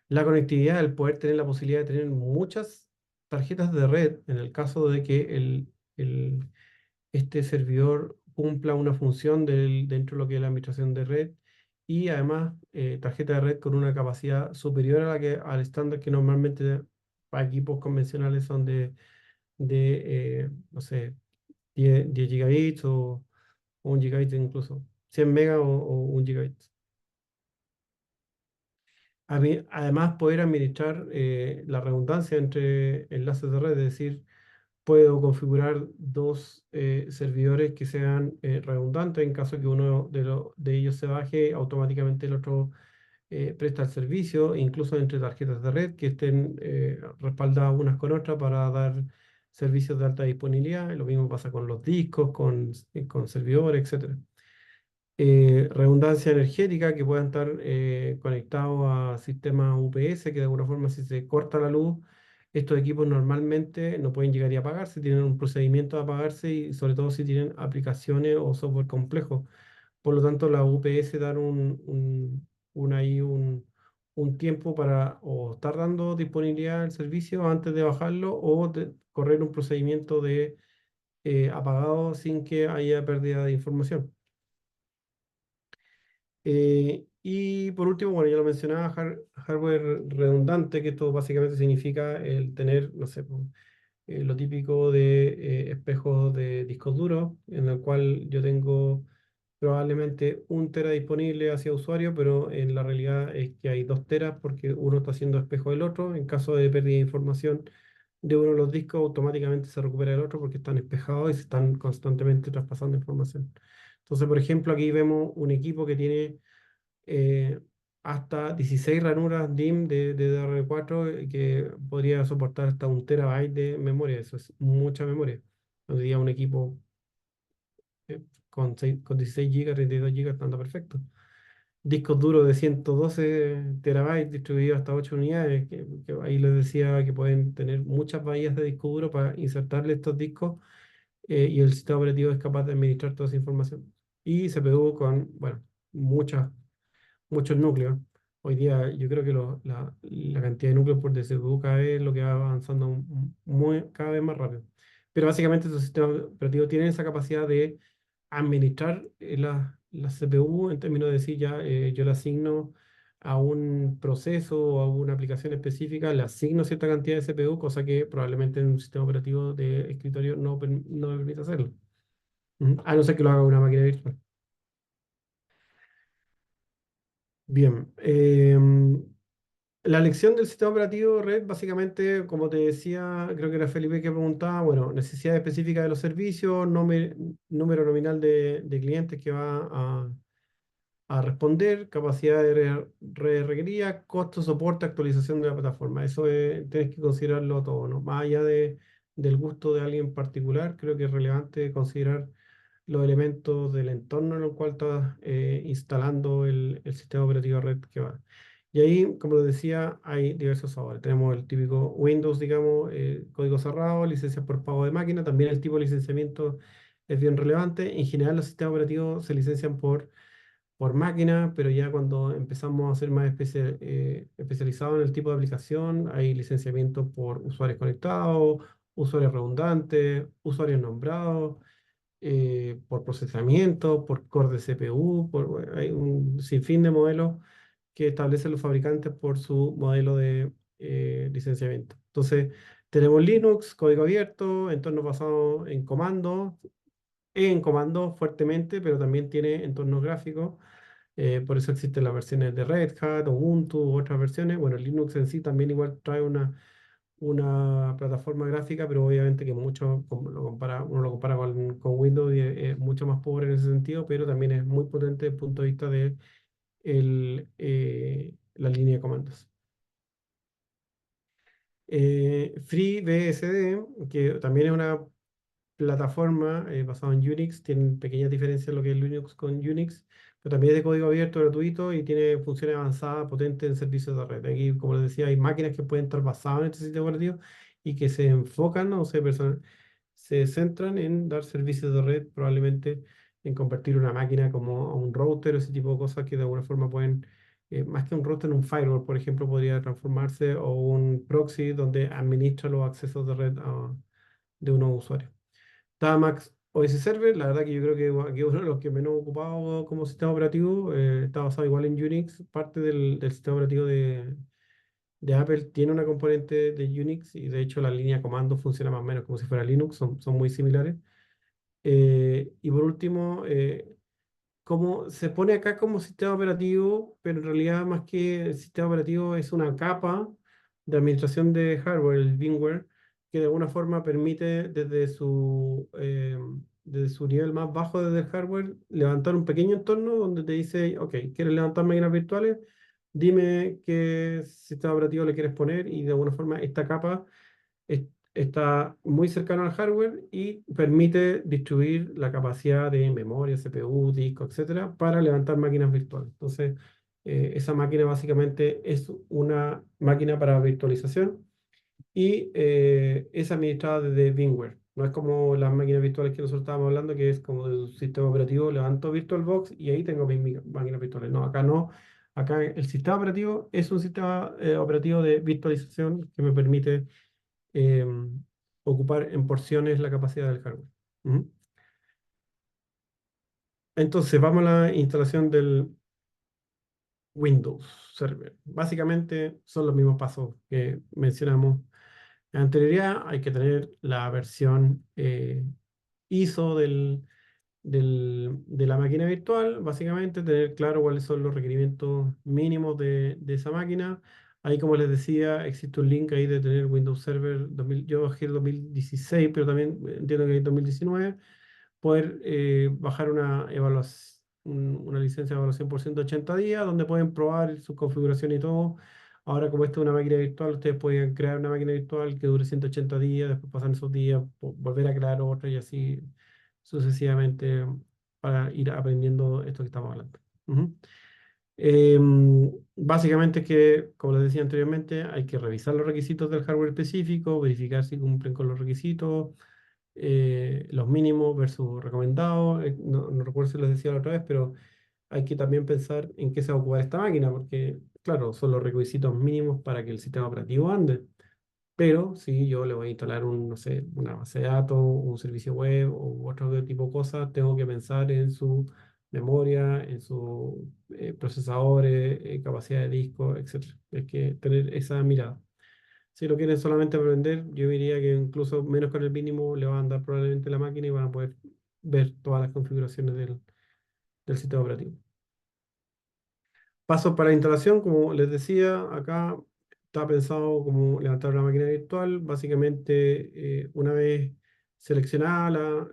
La conectividad, el poder tener la posibilidad de tener muchas tarjetas de red, en el caso de que este servidor cumpla una función dentro de lo que es la administración de red, y además tarjeta de red con una capacidad superior al estándar que normalmente para equipos convencionales son no sé, 10 gigabits o 1 gigabit incluso, 100 megas o 1 gigabit. Además, poder administrar la redundancia entre enlaces de red, es decir, puedo configurar dos servidores que sean redundantes en caso que uno de ellos se baje, automáticamente el otro presta el servicio, incluso entre tarjetas de red que estén respaldadas unas con otras para dar servicios de alta disponibilidad. Lo mismo pasa con los discos, con servidores, etcétera. Redundancia energética, que puedan estar conectados a sistemas UPS, que de alguna forma si se corta la luz, estos equipos normalmente no pueden llegar y apagarse, tienen un procedimiento de apagarse, y sobre todo si tienen aplicaciones o software complejo. Por lo tanto, la UPS dan ahí un tiempo para o estar dando disponibilidad al servicio antes de bajarlo, o correr un procedimiento de apagado sin que haya pérdida de información. Y por último, bueno, ya lo mencionaba, hardware redundante, que esto básicamente significa el tener, no sé, lo típico de espejos de discos duros, en el cual yo tengo probablemente 1 tera disponible hacia usuario, pero en la realidad es que hay 2 teras porque uno está haciendo espejo del otro. En caso de pérdida de información de uno de los discos, automáticamente se recupera el otro porque están espejados y se están constantemente traspasando información. Entonces, por ejemplo, aquí vemos un equipo que tiene eh, hasta 16 ranuras DIMM de DDR4, que podría soportar hasta 1 terabyte de memoria. Eso es mucha memoria. Hoy día un equipo con 16 GB, 32 GB anda perfecto. Discos duros de 112 terabytes distribuidos hasta 8 unidades, que ahí les decía que pueden tener muchas bahías de disco duro para insertarle estos discos, y el sistema operativo es capaz de administrar toda esa información. Y CPU con, bueno, muchos núcleos. Hoy día yo creo que la cantidad de núcleos por CPU cada vez lo que va avanzando cada vez más rápido. Pero básicamente estos sistemas operativos tienen esa capacidad de administrar la CPU, en términos de decir ya yo le asigno a un proceso o a una aplicación específica, le asigno cierta cantidad de CPU, cosa que probablemente en un sistema operativo de escritorio no me permite hacerlo. A no ser que lo haga una máquina virtual. Bien. La elección del sistema operativo red, básicamente, como te decía, creo que era Felipe que preguntaba, bueno, necesidades específicas de los servicios, número nominal de clientes que va a responder, capacidad de red requerida, costo, soporte, actualización de la plataforma. Eso tienes que considerarlo todo, ¿no? Más allá del gusto de alguien particular, creo que es relevante considerar los elementos del entorno en el cual estás instalando el sistema operativo red que va. Y ahí, como les decía, hay diversos sabores. Tenemos el típico Windows, digamos, código cerrado, licencias por pago de máquina. También el tipo de licenciamiento es bien relevante. En general, los sistemas operativos se licencian por máquina, pero ya cuando empezamos a ser más especializados en el tipo de aplicación, hay licenciamiento por usuarios conectados, usuarios redundantes, usuarios nombrados, por procesamiento, por core de CPU, bueno, hay un sinfín de modelos que establecen los fabricantes por su modelo de licenciamiento. Entonces, tenemos Linux, código abierto, entornos basados en comando fuertemente, pero también tiene entornos gráficos. Por eso existen las versiones de Red Hat, Ubuntu, otras versiones. Bueno, Linux en sí también igual trae una plataforma gráfica, pero obviamente que uno lo compara con Windows y es mucho más pobre en ese sentido, pero también es muy potente desde el punto de vista de la línea de comandos. FreeBSD, que también es una plataforma basada en Unix, tiene pequeñas diferencias en lo que es Linux con Unix, pero también es de código abierto, gratuito y tiene funciones avanzadas, potentes en servicios de red. Aquí, como les decía, hay máquinas que pueden estar basadas en este sistema operativo y que se enfocan o se centran en dar servicios de red, probablemente en convertir una máquina como a un router, ese tipo de cosas que de alguna forma pueden, más que un router, un firewall, por ejemplo, podría transformarse, o un proxy donde administra los accesos de red de unos usuarios. Tamax OS Server, la verdad que yo creo que aquí es uno de los que menos ocupado como sistema operativo, está basado igual en Unix, parte del sistema operativo de Apple tiene una componente de Unix y de hecho la línea de comando funciona más o menos como si fuera Linux, son muy similares. Y por último, como se pone acá como sistema operativo, pero en realidad más que sistema operativo es una capa de administración de hardware, el VMware, que de alguna forma permite desde su nivel más bajo desde el hardware levantar un pequeño entorno donde te dice, ok, ¿quieres levantar máquinas virtuales? Dime qué sistema operativo le quieres poner y de alguna forma esta capa está muy cercano al hardware y permite distribuir la capacidad de memoria, CPU, disco, etcétera, para levantar máquinas virtuales. Entonces, esa máquina básicamente es una máquina para virtualización y es administrada desde VMware. No es como las máquinas virtuales que nosotros estábamos hablando, que es como del sistema operativo, levanto VirtualBox y ahí tengo mis máquinas virtuales. No, acá no. Acá el sistema operativo es un sistema operativo de virtualización que me permite ocupar en porciones la capacidad del hardware. Ujú. Entonces, vamos a la instalación del Windows Server. Básicamente son los mismos pasos que mencionamos en anterioridad. Hay que tener la versión ISO de la máquina virtual, básicamente tener claro cuáles son los requerimientos mínimos de esa máquina. Ahí, como les decía, existe un link ahí de tener Windows Server 2000, yo bajé el 2016, pero también entiendo que hay 2019, poder bajar una licencia de evaluación por 180 días, donde pueden probar su configuración y todo. Ahora, como esto es una máquina virtual, ustedes pueden crear una máquina virtual que dure 180 días, después pasan esos días, volver a crear otra y así sucesivamente para ir aprendiendo esto que estamos hablando. Ujú. Básicamente es que, como les decía anteriormente, hay que revisar los requisitos del hardware específico, verificar si cumplen con los requisitos, los mínimos versus recomendados. No recuerdo si les decía la otra vez, pero hay que también pensar en qué se va a ocupar esta máquina, porque, claro, son los requisitos mínimos para que el sistema operativo ande. Pero si yo le voy a instalar no sé, una base de datos, un servicio web o otro tipo de cosas, tengo que pensar en su memoria, en sus procesadores, capacidad de disco, etc. Hay que tener esa mirada. Si lo quieren solamente aprender, yo diría que incluso menos con el mínimo le va a andar probablemente la máquina y van a poder ver todas las configuraciones del sistema operativo. Pasos para la instalación, como les decía, acá está pensado como levantar una máquina virtual. Básicamente, una vez seleccionada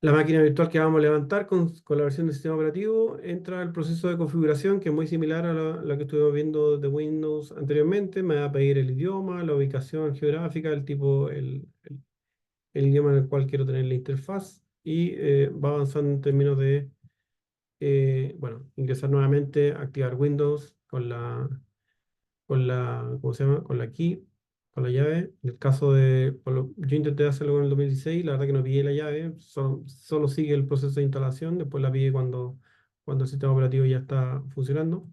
la máquina virtual que vamos a levantar con la versión del sistema operativo, entra el proceso de configuración, que es muy similar a la que estuvimos viendo de Windows anteriormente. Me va a pedir el idioma, la ubicación geográfica, el tipo, el idioma en el cual quiero tener la interfaz, y va avanzando en términos de bueno, ingresar nuevamente, activar Windows ¿cómo se llama? Con la key, con la llave. En el caso yo intenté hacerlo en el 2016, la verdad que no pillé la llave, solo sigue el proceso de instalación, después la pillé cuando el sistema operativo ya está funcionando.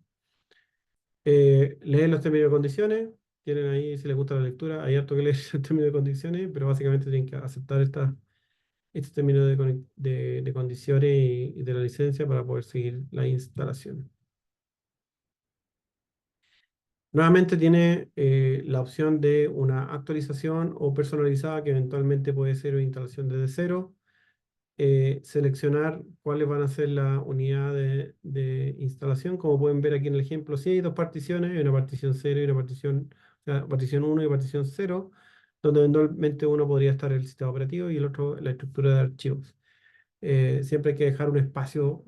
Leen los términos y condiciones, tienen ahí, si les gusta la lectura, hay harto que leer los términos y condiciones, pero básicamente tienen que aceptar este término de condiciones y de la licencia para poder seguir la instalación. Nuevamente tiene la opción de una actualización o personalizada, que eventualmente puede ser una instalación desde cero. Seleccionar cuáles van a ser la unidad de instalación. Como pueden ver aquí en el ejemplo, sí hay dos particiones, hay una partición 0 y una partición 1 y partición 0, donde eventualmente uno podría estar el sistema operativo y el otro la estructura de archivos. Siempre hay que dejar un espacio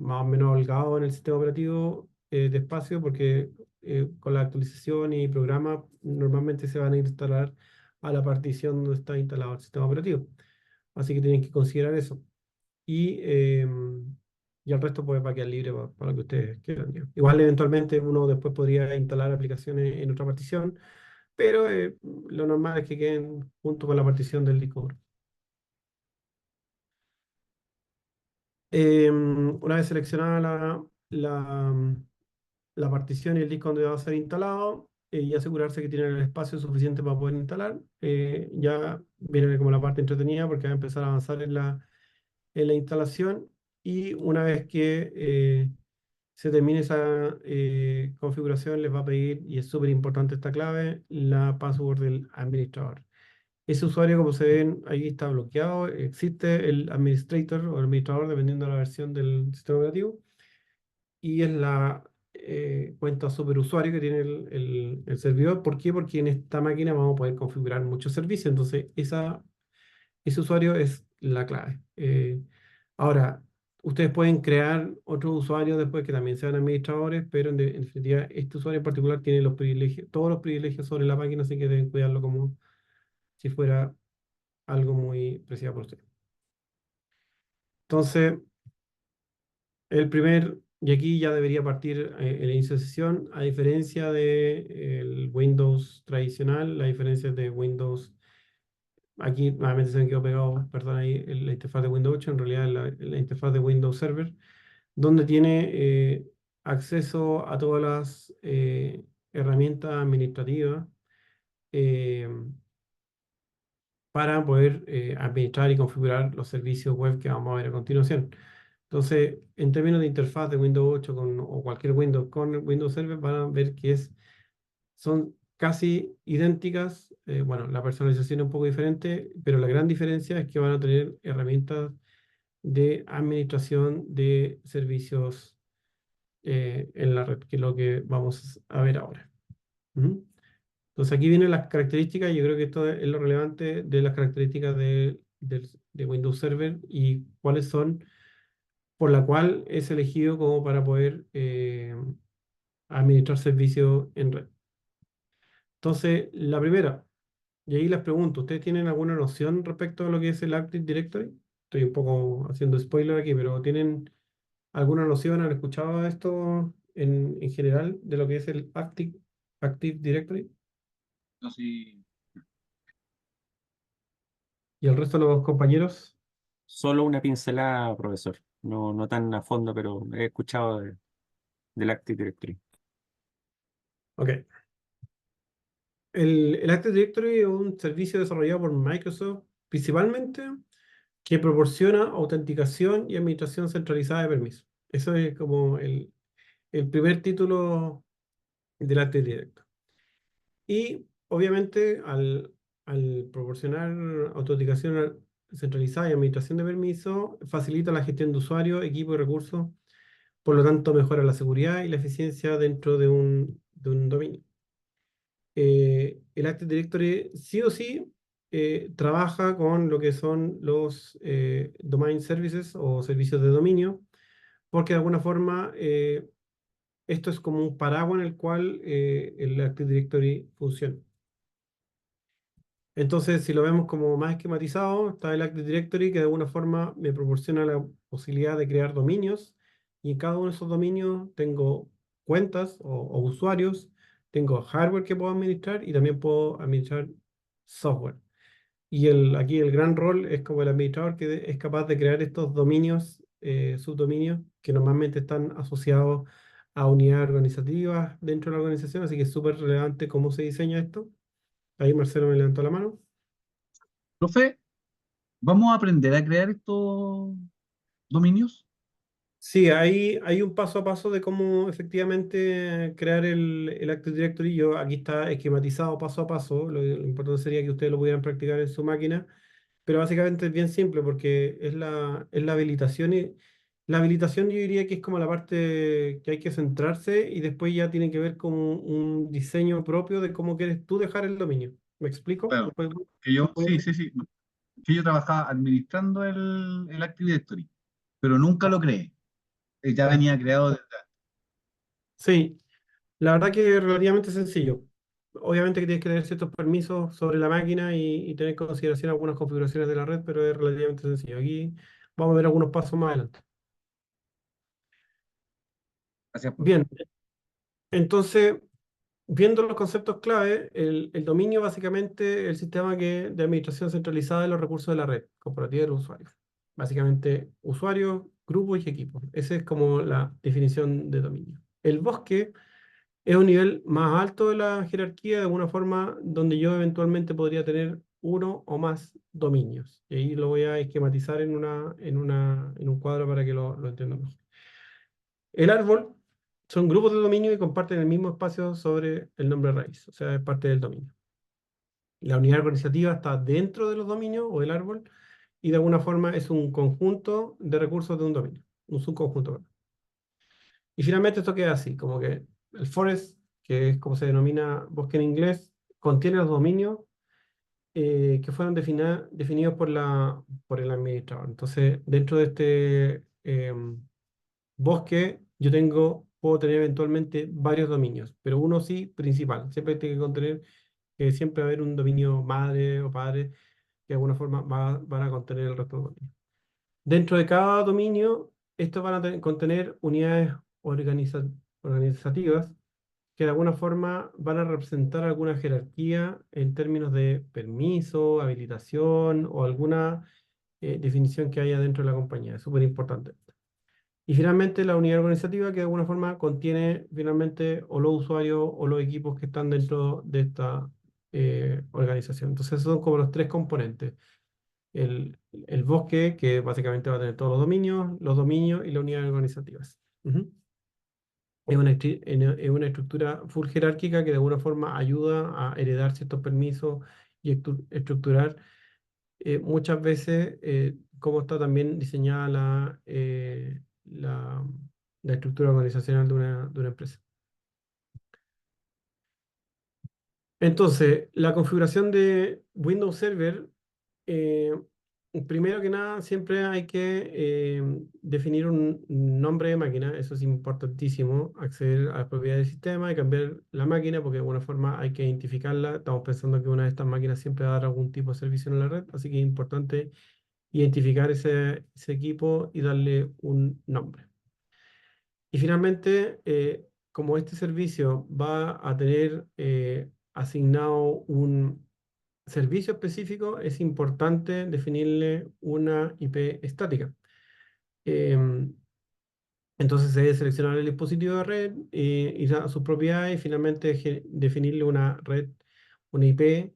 más o menos holgado en el sistema operativo de espacio porque con la actualización y programa normalmente se van a instalar a la partición donde está instalado el sistema operativo. Así que tienen que considerar eso. Y el resto pues va a quedar libre para lo que ustedes quieran, digamos. Igual eventualmente uno después podría instalar aplicaciones en otra partición, pero lo normal es que queden junto con la partición del disco duro. Una vez seleccionada la partición y el disco donde va a ser instalado, y asegurarse que tienen el espacio suficiente para poder instalar, ya viene como la parte entretenida porque va a empezar a avanzar en la instalación. Y una vez que se termine esa configuración, les va a pedir, y es súper importante esta clave, la password del administrador. Ese usuario, como se ven, ahí está bloqueado. Existe el administrator o el administrador, dependiendo de la versión del sistema operativo. Y es la cuenta superusuario que tiene el servidor. ¿Por qué? Porque en esta máquina vamos a poder configurar muchos servicios. Entonces, ese usuario es la clave. Ahora, ustedes pueden crear otros usuarios después que también sean administradores, pero en definitiva, este usuario en particular tiene los privilegios, todos los privilegios sobre la máquina, así que deben cuidarlo como si fuera algo muy preciado por usted. Entonces, y aquí ya debería partir el inicio de sesión, a diferencia del Windows tradicional, la diferencia de Windows, aquí nuevamente se me quedó pegado, perdón, ahí la interfaz de Windows 8, en realidad la interfaz de Windows Server, donde tiene acceso a todas las herramientas administrativas eh, para poder administrar y configurar los servicios web que vamos a ver a continuación. Entonces, en términos de interfaz de Windows 8 o cualquier Windows con Windows Server, van a ver que son casi idénticas. Bueno, la personalización es un poco diferente, pero la gran diferencia es que van a tener herramientas de administración de servicios en la red, que es lo que vamos a ver ahora. Ujú. Entonces, aquí vienen las características. Yo creo que esto es lo relevante de las características de Windows Server y cuáles son, por la cual es elegido como para poder administrar servicios en red. Entonces, la primera, y ahí les pregunto, ¿ustedes tienen alguna noción respecto a lo que es el Active Directory? Estoy un poco haciendo spoiler aquí, pero ¿tienen alguna noción? ¿Han escuchado esto en general de lo que es el Active Directory? No sé si ¿Y el resto de los compañeros? Solo una pincelada, profesor. No tan a fondo, pero he escuchado del Active Directory. Ok. El Active Directory es un servicio desarrollado por Microsoft principalmente que proporciona autenticación y administración centralizada de permisos. Eso es como el primer título del Active Directory. Y obviamente al proporcionar autenticación centralizada y administración de permisos, facilita la gestión de usuarios, equipos y recursos, por lo tanto mejora la seguridad y la eficiencia dentro de un dominio. El Active Directory sí o sí trabaja con lo que son los domain services o servicios de dominio, porque de alguna forma esto es como un paraguas en el cual el Active Directory funciona. Entonces, si lo vemos como más esquematizado, está el Active Directory que de alguna forma me proporciona la posibilidad de crear dominios, y en cada uno de esos dominios tengo cuentas o usuarios, tengo hardware que puedo administrar y también puedo administrar software. Y aquí el gran rol es como el administrador que es capaz de crear estos dominios, subdominios, que normalmente están asociados a unidades organizativas dentro de la organización, así que es súper relevante cómo se diseña esto. Ahí Marcelo me levantó la mano. profe, ¿vamos a aprender a crear estos dominios? Sí, hay un paso a paso de cómo efectivamente crear el Active Directory. Aquí está esquematizado paso a paso. Lo importante sería que ustedes lo pudieran practicar en su máquina, pero básicamente es bien simple porque es la habilitación. Y la habilitación yo diría que es como la parte que hay que centrarse y después ya tiene que ver con un diseño propio de cómo quieres tú dejar el dominio. ¿Me explico? Claro, que yo, sí, sí, sí. que yo trabajaba administrando el Active Directory, pero nunca lo creé. Ya Ah, venía creado desde sí, la verdad que es relativamente sencillo. Obviamente que tienes que tener ciertos permisos sobre la máquina y tener en consideración algunas configuraciones de la red, pero es relativamente sencillo. Aquí vamos a ver algunos pasos más adelante. Gracias, profe. Bien, entonces, viendo los conceptos clave, el dominio básicamente es el sistema de administración centralizada de los recursos de la red corporativa de los usuarios. Básicamente, usuarios, grupos y equipos. Esa es como la definición de dominio. El bosque es un nivel más alto de la jerarquía, de alguna forma, donde yo eventualmente podría tener uno o más dominios. Y ahí lo voy a esquematizar en un cuadro para que lo entiendan mejor. El árbol son grupos de dominio y comparten el mismo espacio sobre el nombre raíz, o sea, es parte del dominio. La unidad organizativa está dentro de los dominios o el árbol y de alguna forma es un conjunto de recursos de un dominio, un subconjunto, perdón. Y finalmente esto queda así, como que el forest, que es como se denomina bosque en inglés, contiene los dominios que fueron definidos por el administrador. Entonces, dentro de este bosque, puedo tener eventualmente varios dominios, pero uno sí principal. Siempre tiene que contener, siempre va a haber un dominio madre o padre que de alguna forma van a contener el resto de dominios. Dentro de cada dominio, estos van a contener unidades organizativas que de alguna forma van a representar alguna jerarquía en términos de permiso, habilitación o alguna definición que haya dentro de la compañía. Es súper importante. Y finalmente la unidad organizativa que de alguna forma contiene finalmente o los usuarios o los equipos que están dentro de esta organización. Entonces esos son como los tres componentes. El bosque, que básicamente va a tener todos los dominios y las unidades organizativas. Ujú. Es una estructura full jerárquica que de alguna forma ayuda a heredar ciertos permisos y estructurar muchas veces cómo está también diseñada la estructura organizacional de una empresa. Entonces, la configuración de Windows Server, eh, primero que nada, siempre hay que definir un nombre de máquina, eso es importantísimo, acceder a las propiedades del sistema y cambiar la máquina, porque de alguna forma hay que identificarla. Estamos pensando que una de estas máquinas siempre va a dar algún tipo de servicio en la red, así que es importante identificar ese equipo y darle un nombre. Y finalmente, como este servicio va a tener asignado un servicio específico, es importante definirle una IP estática. Em, entonces se debe seleccionar el dispositivo de red, ir a sus propiedades y finalmente definirle una red, una IP que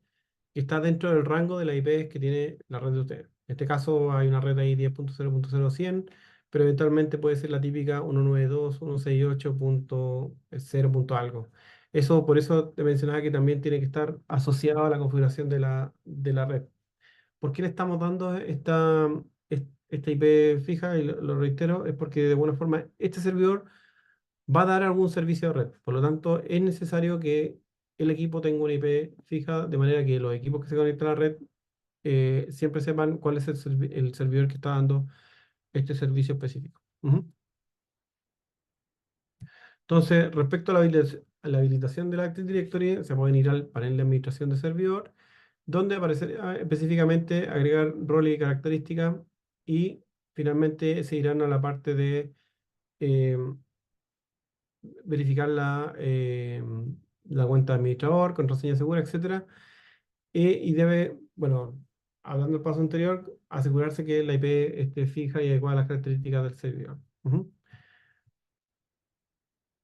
está dentro del rango de las IPs que tiene la red de ustedes. En este caso hay una red ahí 10.0.0.100, pero eventualmente puede ser la típica 192.168.0. Algo. Eso, por eso te mencionaba que también tiene que estar asociado a la configuración de la red. ¿Por qué le estamos dando esta IP fija? Y lo reitero, es porque de alguna forma este servidor va a dar algún servicio de red. Por lo tanto, es necesario que el equipo tenga una IP fija, de manera que los equipos que se conectan a la red siempre sepan cuál es el servidor que está dando este servicio específico. Ujú. Entonces, respecto a a la habilitación de la Active Directory, se pueden ir al panel de administración de servidor, donde aparecerá específicamente agregar roles y características y finalmente se irán a la parte de eh, verificar la cuenta de administrador, contraseña segura, etcétera. Y debe, bueno, hablando del paso anterior, asegurarse que la IP esté fija y adecuada a las características del servidor. Ujú.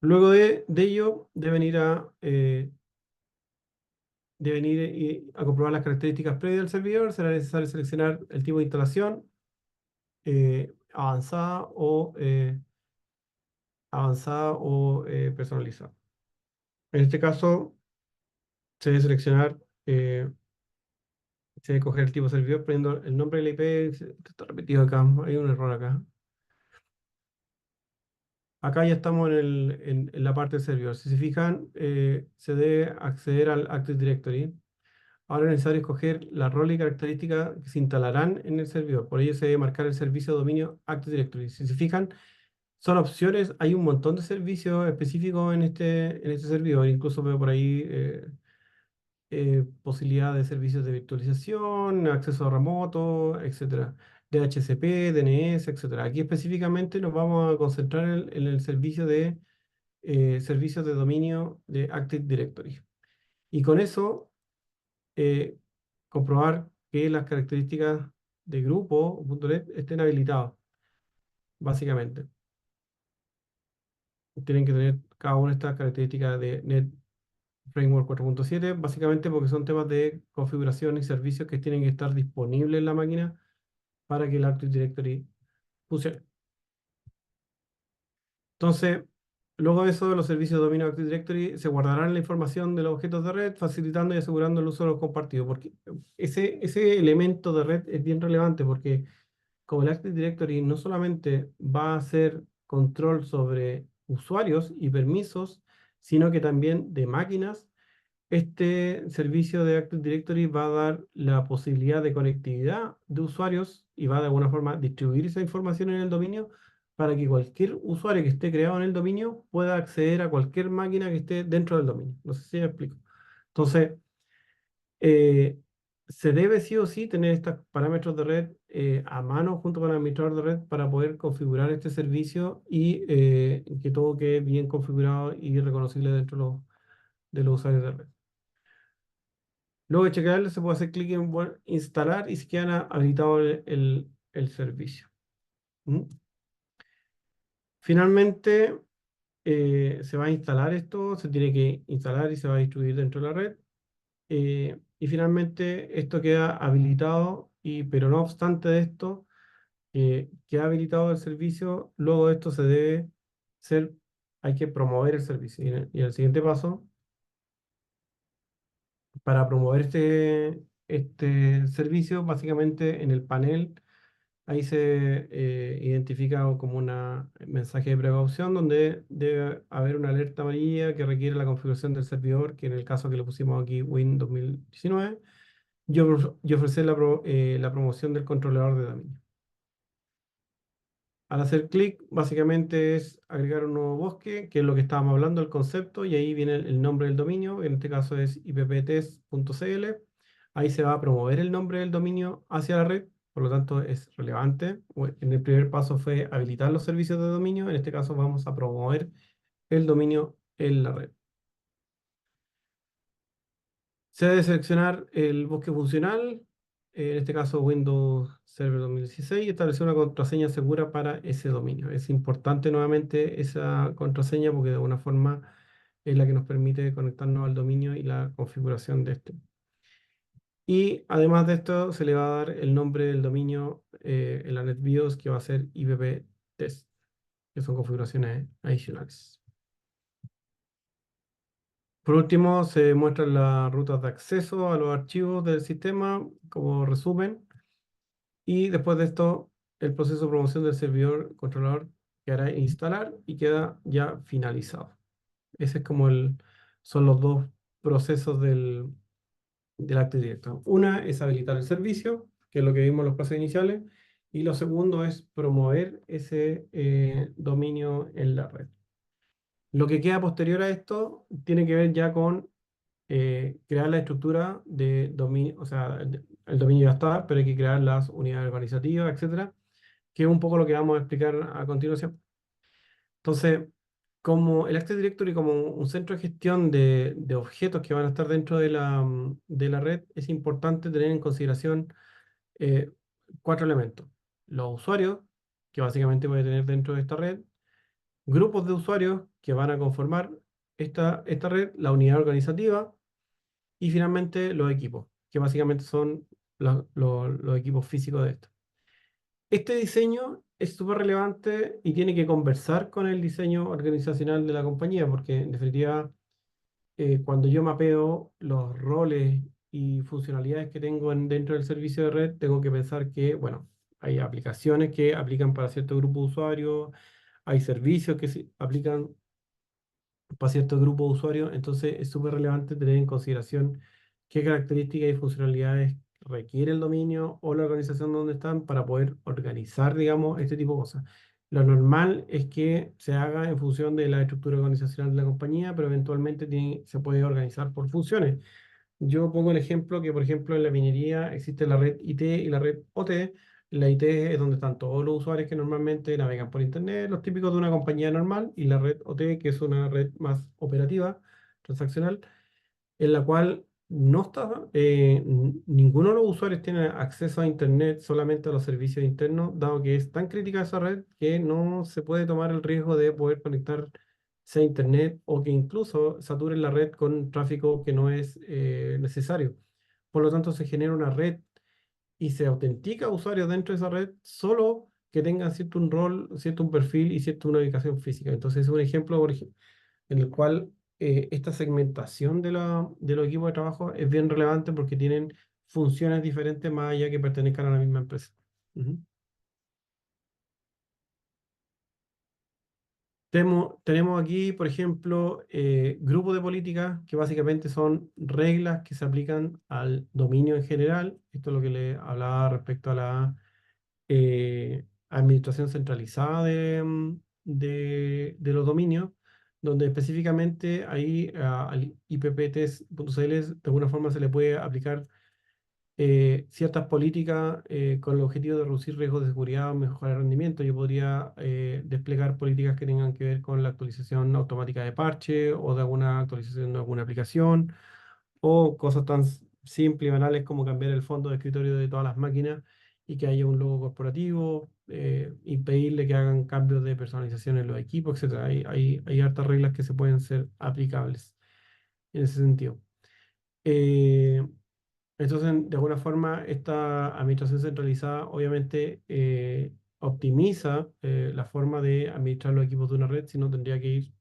Luego de ello, deben ir a comprobar las características previas del servidor. Será necesario seleccionar el tipo de instalación avanzada personalizada. En este caso, se debe seleccionar, se debe coger el tipo de servidor poniendo el nombre de la IP. Esto está repetido acá, hay un error acá. Acá ya estamos en la parte del servidor. Si se fijan, se debe acceder al Active Directory. ahora es necesario escoger la rol y características que se instalarán en el servidor. Por ello se debe marcar el servicio de dominio Active Directory. Si se fijan, son opciones, hay un montón de servicios específicos en este servidor. Incluso veo por ahí posibilidad de servicios de virtualización, acceso remoto, etcétera. DHCP, DNS, etcétera. Aquí específicamente nos vamos a concentrar en el servicio de servicios de dominio de Active Directory. Y con eso, comprobar que las características de grupo .NET estén habilitadas, básicamente. Tienen que tener cada una de estas características de Net Framework 4.7, básicamente porque son temas de configuración y servicios que tienen que estar disponibles en la máquina para que el Active Directory funcione. Entonces, luego de eso, los servicios de dominio Active Directory se guardarán la información de los objetos de red, facilitando y asegurando el uso de los compartidos, porque ese elemento de red es bien relevante, porque como el Active Directory no solamente va a hacer control sobre usuarios y permisos, sino que también de máquinas. Este servicio de Active Directory va a dar la posibilidad de conectividad de usuarios y va de alguna forma distribuir esa información en el dominio para que cualquier usuario que esté creado en el dominio pueda acceder a cualquier máquina que esté dentro del dominio. No sé si me explico. Entonces, eh, se debe sí o sí tener estos parámetros de red a mano junto con el administrador de red para poder configurar este servicio y que todo quede bien configurado y reconocible dentro de los usuarios de red. Luego de checarlo, se puede hacer clic en instalar y se queda habilitado el servicio. ¿Mm? Finalmente, se va a instalar esto, se tiene que instalar y se va a distribuir dentro de la red. Y finalmente, esto queda habilitado, pero no obstante de esto, queda habilitado el servicio. Luego de esto se debe hay que promover el servicio. Y el siguiente paso, para promover este servicio, básicamente en el panel, ahí se identifica como un mensaje de precaución donde debe haber una alerta amarilla que requiere la configuración del servidor, que en el caso que le pusimos aquí Win 2019, y ofrecer la promoción del controlador de dominio. Al hacer clic, básicamente es agregar un nuevo bosque, que es lo que estábamos hablando, el concepto, y ahí viene el nombre del dominio, en este caso es ipptest.cl. Ahí se va a promover el nombre del dominio hacia la red, por lo tanto es relevante. En el primer paso fue habilitar los servicios de dominio, en este caso vamos a promover el dominio en la red. Se debe seleccionar el bosque funcional, en este caso Windows Server 2016, y establecer una contraseña segura para ese dominio. Es importante nuevamente esa contraseña porque de alguna forma es la que nos permite conectarnos al dominio y la configuración de este. Y además de esto se le va a dar el nombre del dominio en la NetBIOS, que va a ser ipptest, que son configuraciones adicionales. Por último, se muestran las rutas de acceso a los archivos del sistema como resumen. Y después de esto, el proceso de promoción del servidor controlador quedará en instalar y queda ya finalizado. Ese es como son los dos procesos del Active Directory. Una es habilitar el servicio, que es lo que vimos en los pasos iniciales. Y lo segundo es promover ese dominio en la red. Lo que queda posterior a esto tiene que ver ya con crear la estructura de dominio, o sea, el dominio ya está, pero hay que crear las unidades organizativas, etcétera, que es un poco lo que vamos a explicar a continuación. Entonces, como el Active Directory como un centro de gestión de objetos que van a estar dentro de la red, es importante tener en consideración 4 elementos. Los usuarios, que básicamente voy a tener dentro de esta red, grupos de usuarios que van a conformar esta red, la unidad organizativa, y finalmente los equipos, que básicamente son los equipos físicos de esto. Este diseño es súper relevante y tiene que conversar con el diseño organizacional de la compañía, porque en definitiva, cuando yo mapeo los roles y funcionalidades que tengo dentro del servicio de red, tengo que pensar que, bueno, hay aplicaciones que aplican para cierto grupo de usuarios, hay servicios que se aplican para cierto grupo de usuarios, entonces es súper relevante tener en consideración qué características y funcionalidades requiere el dominio o la organización donde están para poder organizar, digamos, este tipo de cosas. Lo normal es que se haga en función de la estructura organizacional de la compañía, pero eventualmente se puede organizar por funciones. Yo pongo el ejemplo que, por ejemplo, en la minería existe la red IT y la red OT. La IT es donde están todos los usuarios que normalmente navegan por Internet, los típicos de una compañía normal, y la red OT, que es una red más operativa, transaccional, en la cual no está, ninguno de los usuarios tiene acceso a Internet, solamente a los servicios internos, dado que es tan crítica esa red que no se puede tomar el riesgo de poder conectarse a Internet o que incluso saturen la red con tráfico que no es necesario. Por lo tanto, se genera una red y se autentica a usuarios dentro de esa red solo que tengan cierto un rol, cierto un perfil y cierto una ubicación física. Entonces, es un ejemplo, en el cual esta segmentación de los equipos de trabajo es bien relevante porque tienen funciones diferentes más allá que pertenezcan a la misma empresa. Ujú. Tenemos aquí, por ejemplo, grupos de políticas que básicamente son reglas que se aplican al dominio en general. Esto es lo que le hablaba respecto a la administración centralizada de los dominios, donde específicamente ahí al IPPTest.cl de alguna forma se le puede aplicar ciertas políticas con el objetivo de reducir riesgos de seguridad o mejorar el rendimiento. Yo podría desplegar políticas que tengan que ver con la actualización automática de parche o de alguna actualización de alguna aplicación o cosas tan simples y banales como cambiar el fondo de escritorio de todas las máquinas y que haya un logo corporativo, impedirle que hagan cambios de personalización en los equipos, etcétera. Hay hartas reglas que se pueden ser aplicables en ese sentido. Eh, entonces, de alguna forma, esta administración centralizada obviamente optimiza la forma de administrar los equipos de una red, si no tendría que ir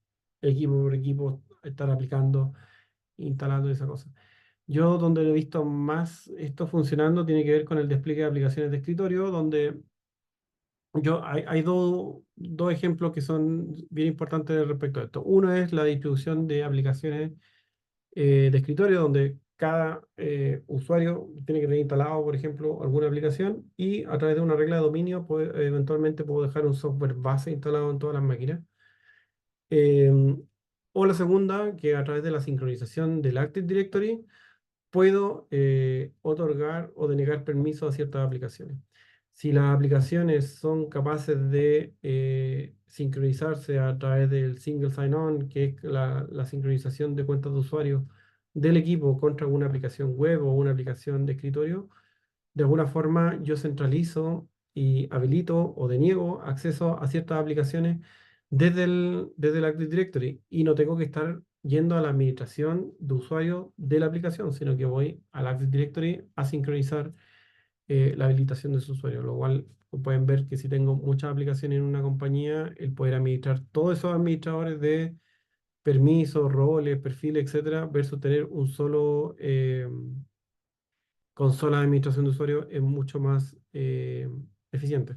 equipo por equipo, estar aplicando, instalando esa cosa. Yo donde he visto más esto funcionando tiene que ver con el despliegue de aplicaciones de escritorio, donde hay dos ejemplos que son bien importantes respecto a esto. Uno es la distribución de aplicaciones de escritorio, donde cada usuario tiene que tener instalado, por ejemplo, alguna aplicación y a través de una regla de dominio eventualmente puedo dejar un software base instalado en todas las máquinas. Em, o la segunda, que a través de la sincronización del Active Directory puedo otorgar o denegar permisos a ciertas aplicaciones. Si las aplicaciones son capaces de sincronizarse a través del single sign-on, que es la sincronización de cuentas de usuario del equipo contra una aplicación web o una aplicación de escritorio, de alguna forma yo centralizo y habilito o deniego acceso a ciertas aplicaciones desde el Active Directory y no tengo que estar yendo a la administración de usuario de la aplicación, sino que voy al Active Directory a sincronizar la habilitación de su usuario, lo cual pueden ver que si tengo muchas aplicaciones en una compañía, el poder administrar todos esos administradores de permisos, roles, perfiles, etcétera, versus tener un solo consola de administración de usuario es mucho más eficiente.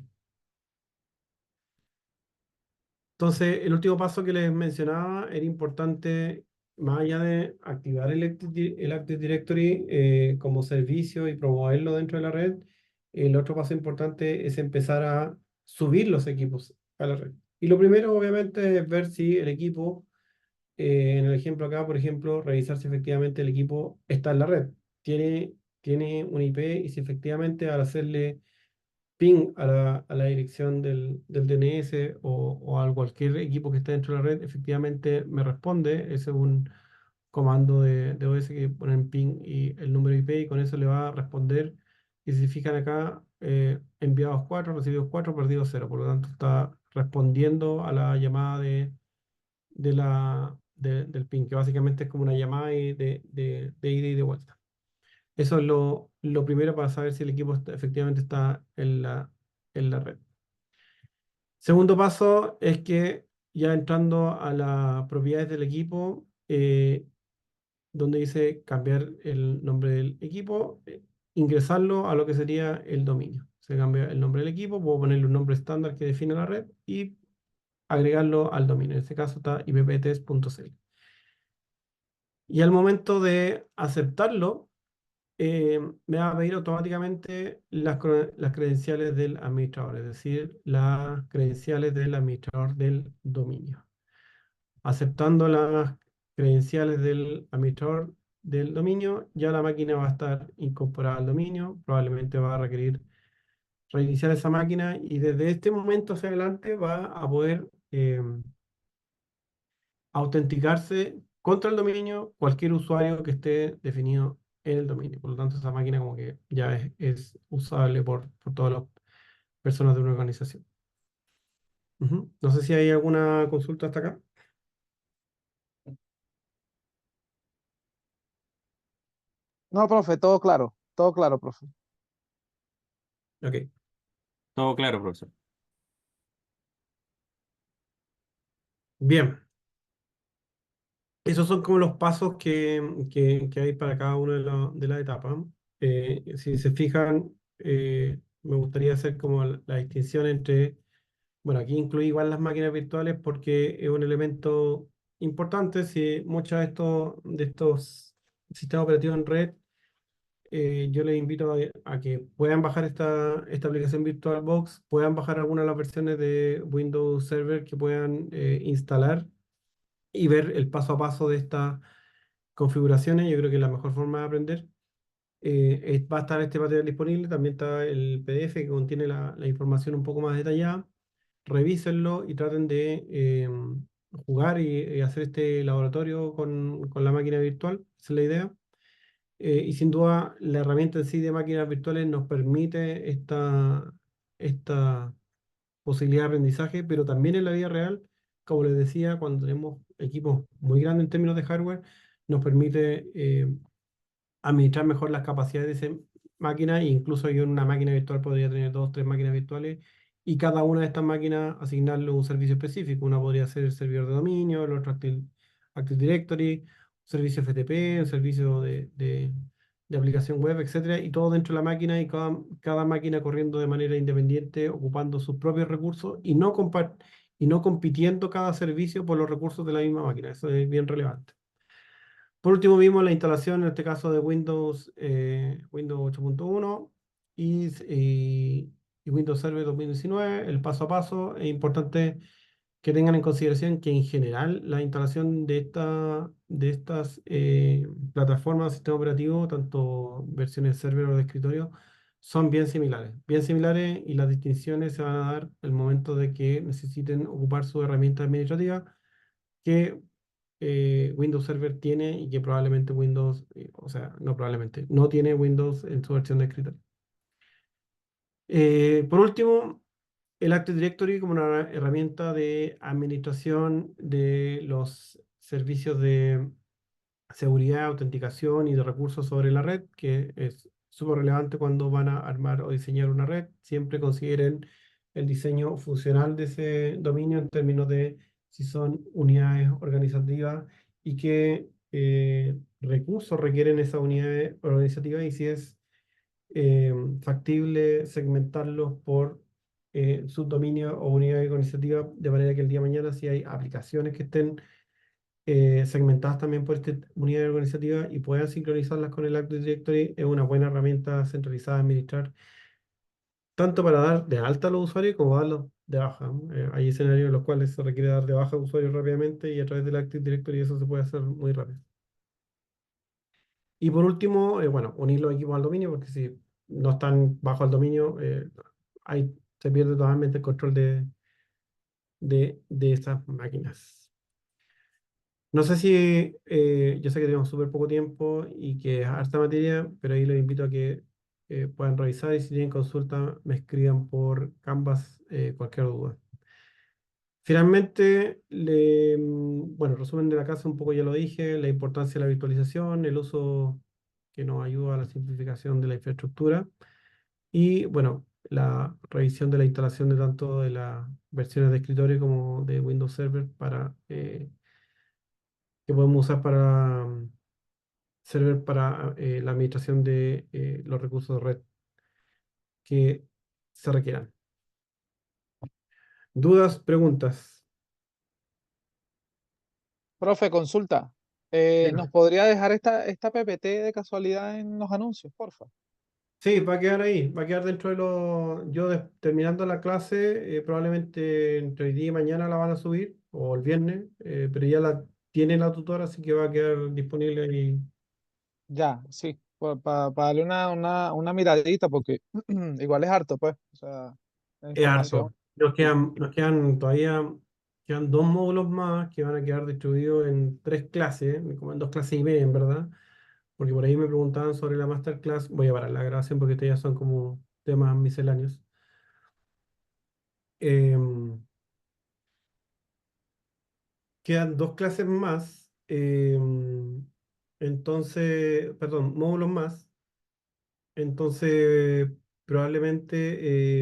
Entonces, el último paso que les mencionaba era importante, más allá de activar el Active Directory como servicio y promoverlo dentro de la red, el otro paso importante es empezar a subir los equipos a la red. Y lo primero, obviamente, es ver si el equipo, en el ejemplo acá, por ejemplo, revisar si efectivamente el equipo está en la red. Tiene un IP y si efectivamente al hacerle ping a la dirección del DNS o a cualquier equipo que esté dentro de la red, efectivamente me responde. Ese es un comando de OS que ponen ping y el número IP y con eso le va a responder. Y si se fijan acá, enviados 4, recibidos 4, perdidos 0. Por lo tanto, está respondiendo a la llamada del ping, que básicamente es como una llamada de ida y de vuelta. Eso es lo primero para saber si el equipo efectivamente está en la red. Segundo paso es que ya entrando a las propiedades del equipo, donde dice cambiar el nombre del equipo, ingresarlo a lo que sería el dominio. Se cambia el nombre del equipo, puedo ponerle un nombre estándar que define la red y agregarlo al dominio. En este caso está ipptest.cl. Y al momento de aceptarlo, me va a pedir automáticamente las credenciales del administrador, es decir, las credenciales del administrador del dominio. Aceptando las credenciales del administrador del dominio, ya la máquina va a estar incorporada al dominio, probablemente va a requerir reiniciar esa máquina y desde este momento hacia adelante va a poder autenticarse contra el dominio cualquier usuario que esté definido en el dominio. Por lo tanto, esa máquina como que ya es usable por todas las personas de una organización. Ujú. No sé si hay alguna consulta hasta acá. No, profe, todo claro, profe. Ok. Todo claro, profesor. Bien. Esos son como los pasos que hay para cada una de las etapas. Si se fijan, me gustaría hacer como la distinción entre, bueno, aquí incluí igual las máquinas virtuales porque es un elemento importante. Si muchos de estos sistemas operativos en red, yo les invito a que puedan bajar esta aplicación VirtualBox, puedan bajar algunas de las versiones de Windows Server que puedan instalar y ver el paso a paso de estas configuraciones. Yo creo que es la mejor forma de aprender. Va a estar este material disponible, también está el PDF que contiene la información un poco más detallada. Revísenlo y traten de jugar y hacer este laboratorio con la máquina virtual, esa es la idea. Y sin duda, la herramienta en sí de máquinas virtuales nos permite esta posibilidad de aprendizaje, pero también en la vida real, como les decía, cuando tenemos equipos muy grandes en términos de hardware, nos permite administrar mejor las capacidades de esa máquina, e incluso yo en una máquina virtual podría tener dos, tres máquinas virtuales, y cada una de estas máquinas asignarle un servicio específico. Una podría ser el servidor de dominio, el otro Active Directory, un servicio FTP, un servicio de aplicación web, etcétera, y todo dentro de la máquina y cada máquina corriendo de manera independiente, ocupando sus propios recursos y no compitiendo cada servicio por los recursos de la misma máquina. Eso es bien relevante. Por último, vimos la instalación, en este caso de Windows 8.1 y Windows Server 2019, el paso a paso. Es importante que tengan en consideración que en general la instalación de estas plataformas de sistema operativo, tanto versiones de server o de escritorio, son bien similares, y las distinciones se van a dar el momento de que necesiten ocupar su herramienta administrativa que Windows Server tiene y que probablemente Windows, o sea, no probablemente, no tiene Windows en su versión de escritorio. Por último, el Active Directory como una herramienta de administración de los servicios de seguridad, autenticación y de recursos sobre la red, que es súper relevante cuando van a armar o diseñar una red. Siempre consideren el diseño funcional de ese dominio en términos de si son unidades organizativas y qué recursos requieren esas unidades organizativas, y si es factible segmentarlos por subdominio o unidad organizativa, de manera que el día de mañana, si hay aplicaciones que estén segmentadas también por esta unidad organizativa y puedan sincronizarlas con el Active Directory, es una buena herramienta centralizada de administrar, tanto para dar de alta a los usuarios como darlos de baja, ¿no? Hay escenarios en los cuales se requiere dar de baja a usuarios rápidamente, y a través del Active Directory eso se puede hacer muy rápido. Y por último, bueno, unir los equipos al dominio, porque si no están bajo el dominio, se pierde totalmente el control de estas máquinas. No sé si, yo sé que tenemos súper poco tiempo y que es harta materia, pero ahí les invito a que puedan revisar, y si tienen consulta me escriban por Canvas cualquier duda. Finalmente, bueno, resumen de la clase un poco ya lo dije, la importancia de la virtualización, el uso que nos ayuda a la simplificación de la infraestructura, y bueno, la revisión de la instalación de tanto de las versiones de escritorio como de Windows Server que podemos usar para server para la administración de los recursos de red que se requieran. ¿Dudas, preguntas? Profe, consulta. ¿Nos podría dejar esta PPT de casualidad en los anuncios, porfa? Sí, va a quedar ahí, va a quedar dentro de los... terminando la clase, probablemente entre hoy día y mañana la van a subir, o el viernes, pero ya la tiene la tutora, así que va a quedar disponible ahí. Ya, sí, para darle una miradita, porque igual es harto, pues. O sea, la Es información. harto. Nos quedan todavía, quedan 2 módulos más que van a quedar distribuidos en 3 clases, como en 2 clases y media, en verdad, porque por ahí me preguntaban sobre la masterclass. Voy a parar la grabación porque estos ya son como temas misceláneos. Em, Quedan 2 clases más, entonces, perdón, módulos más. Entonces, probablemente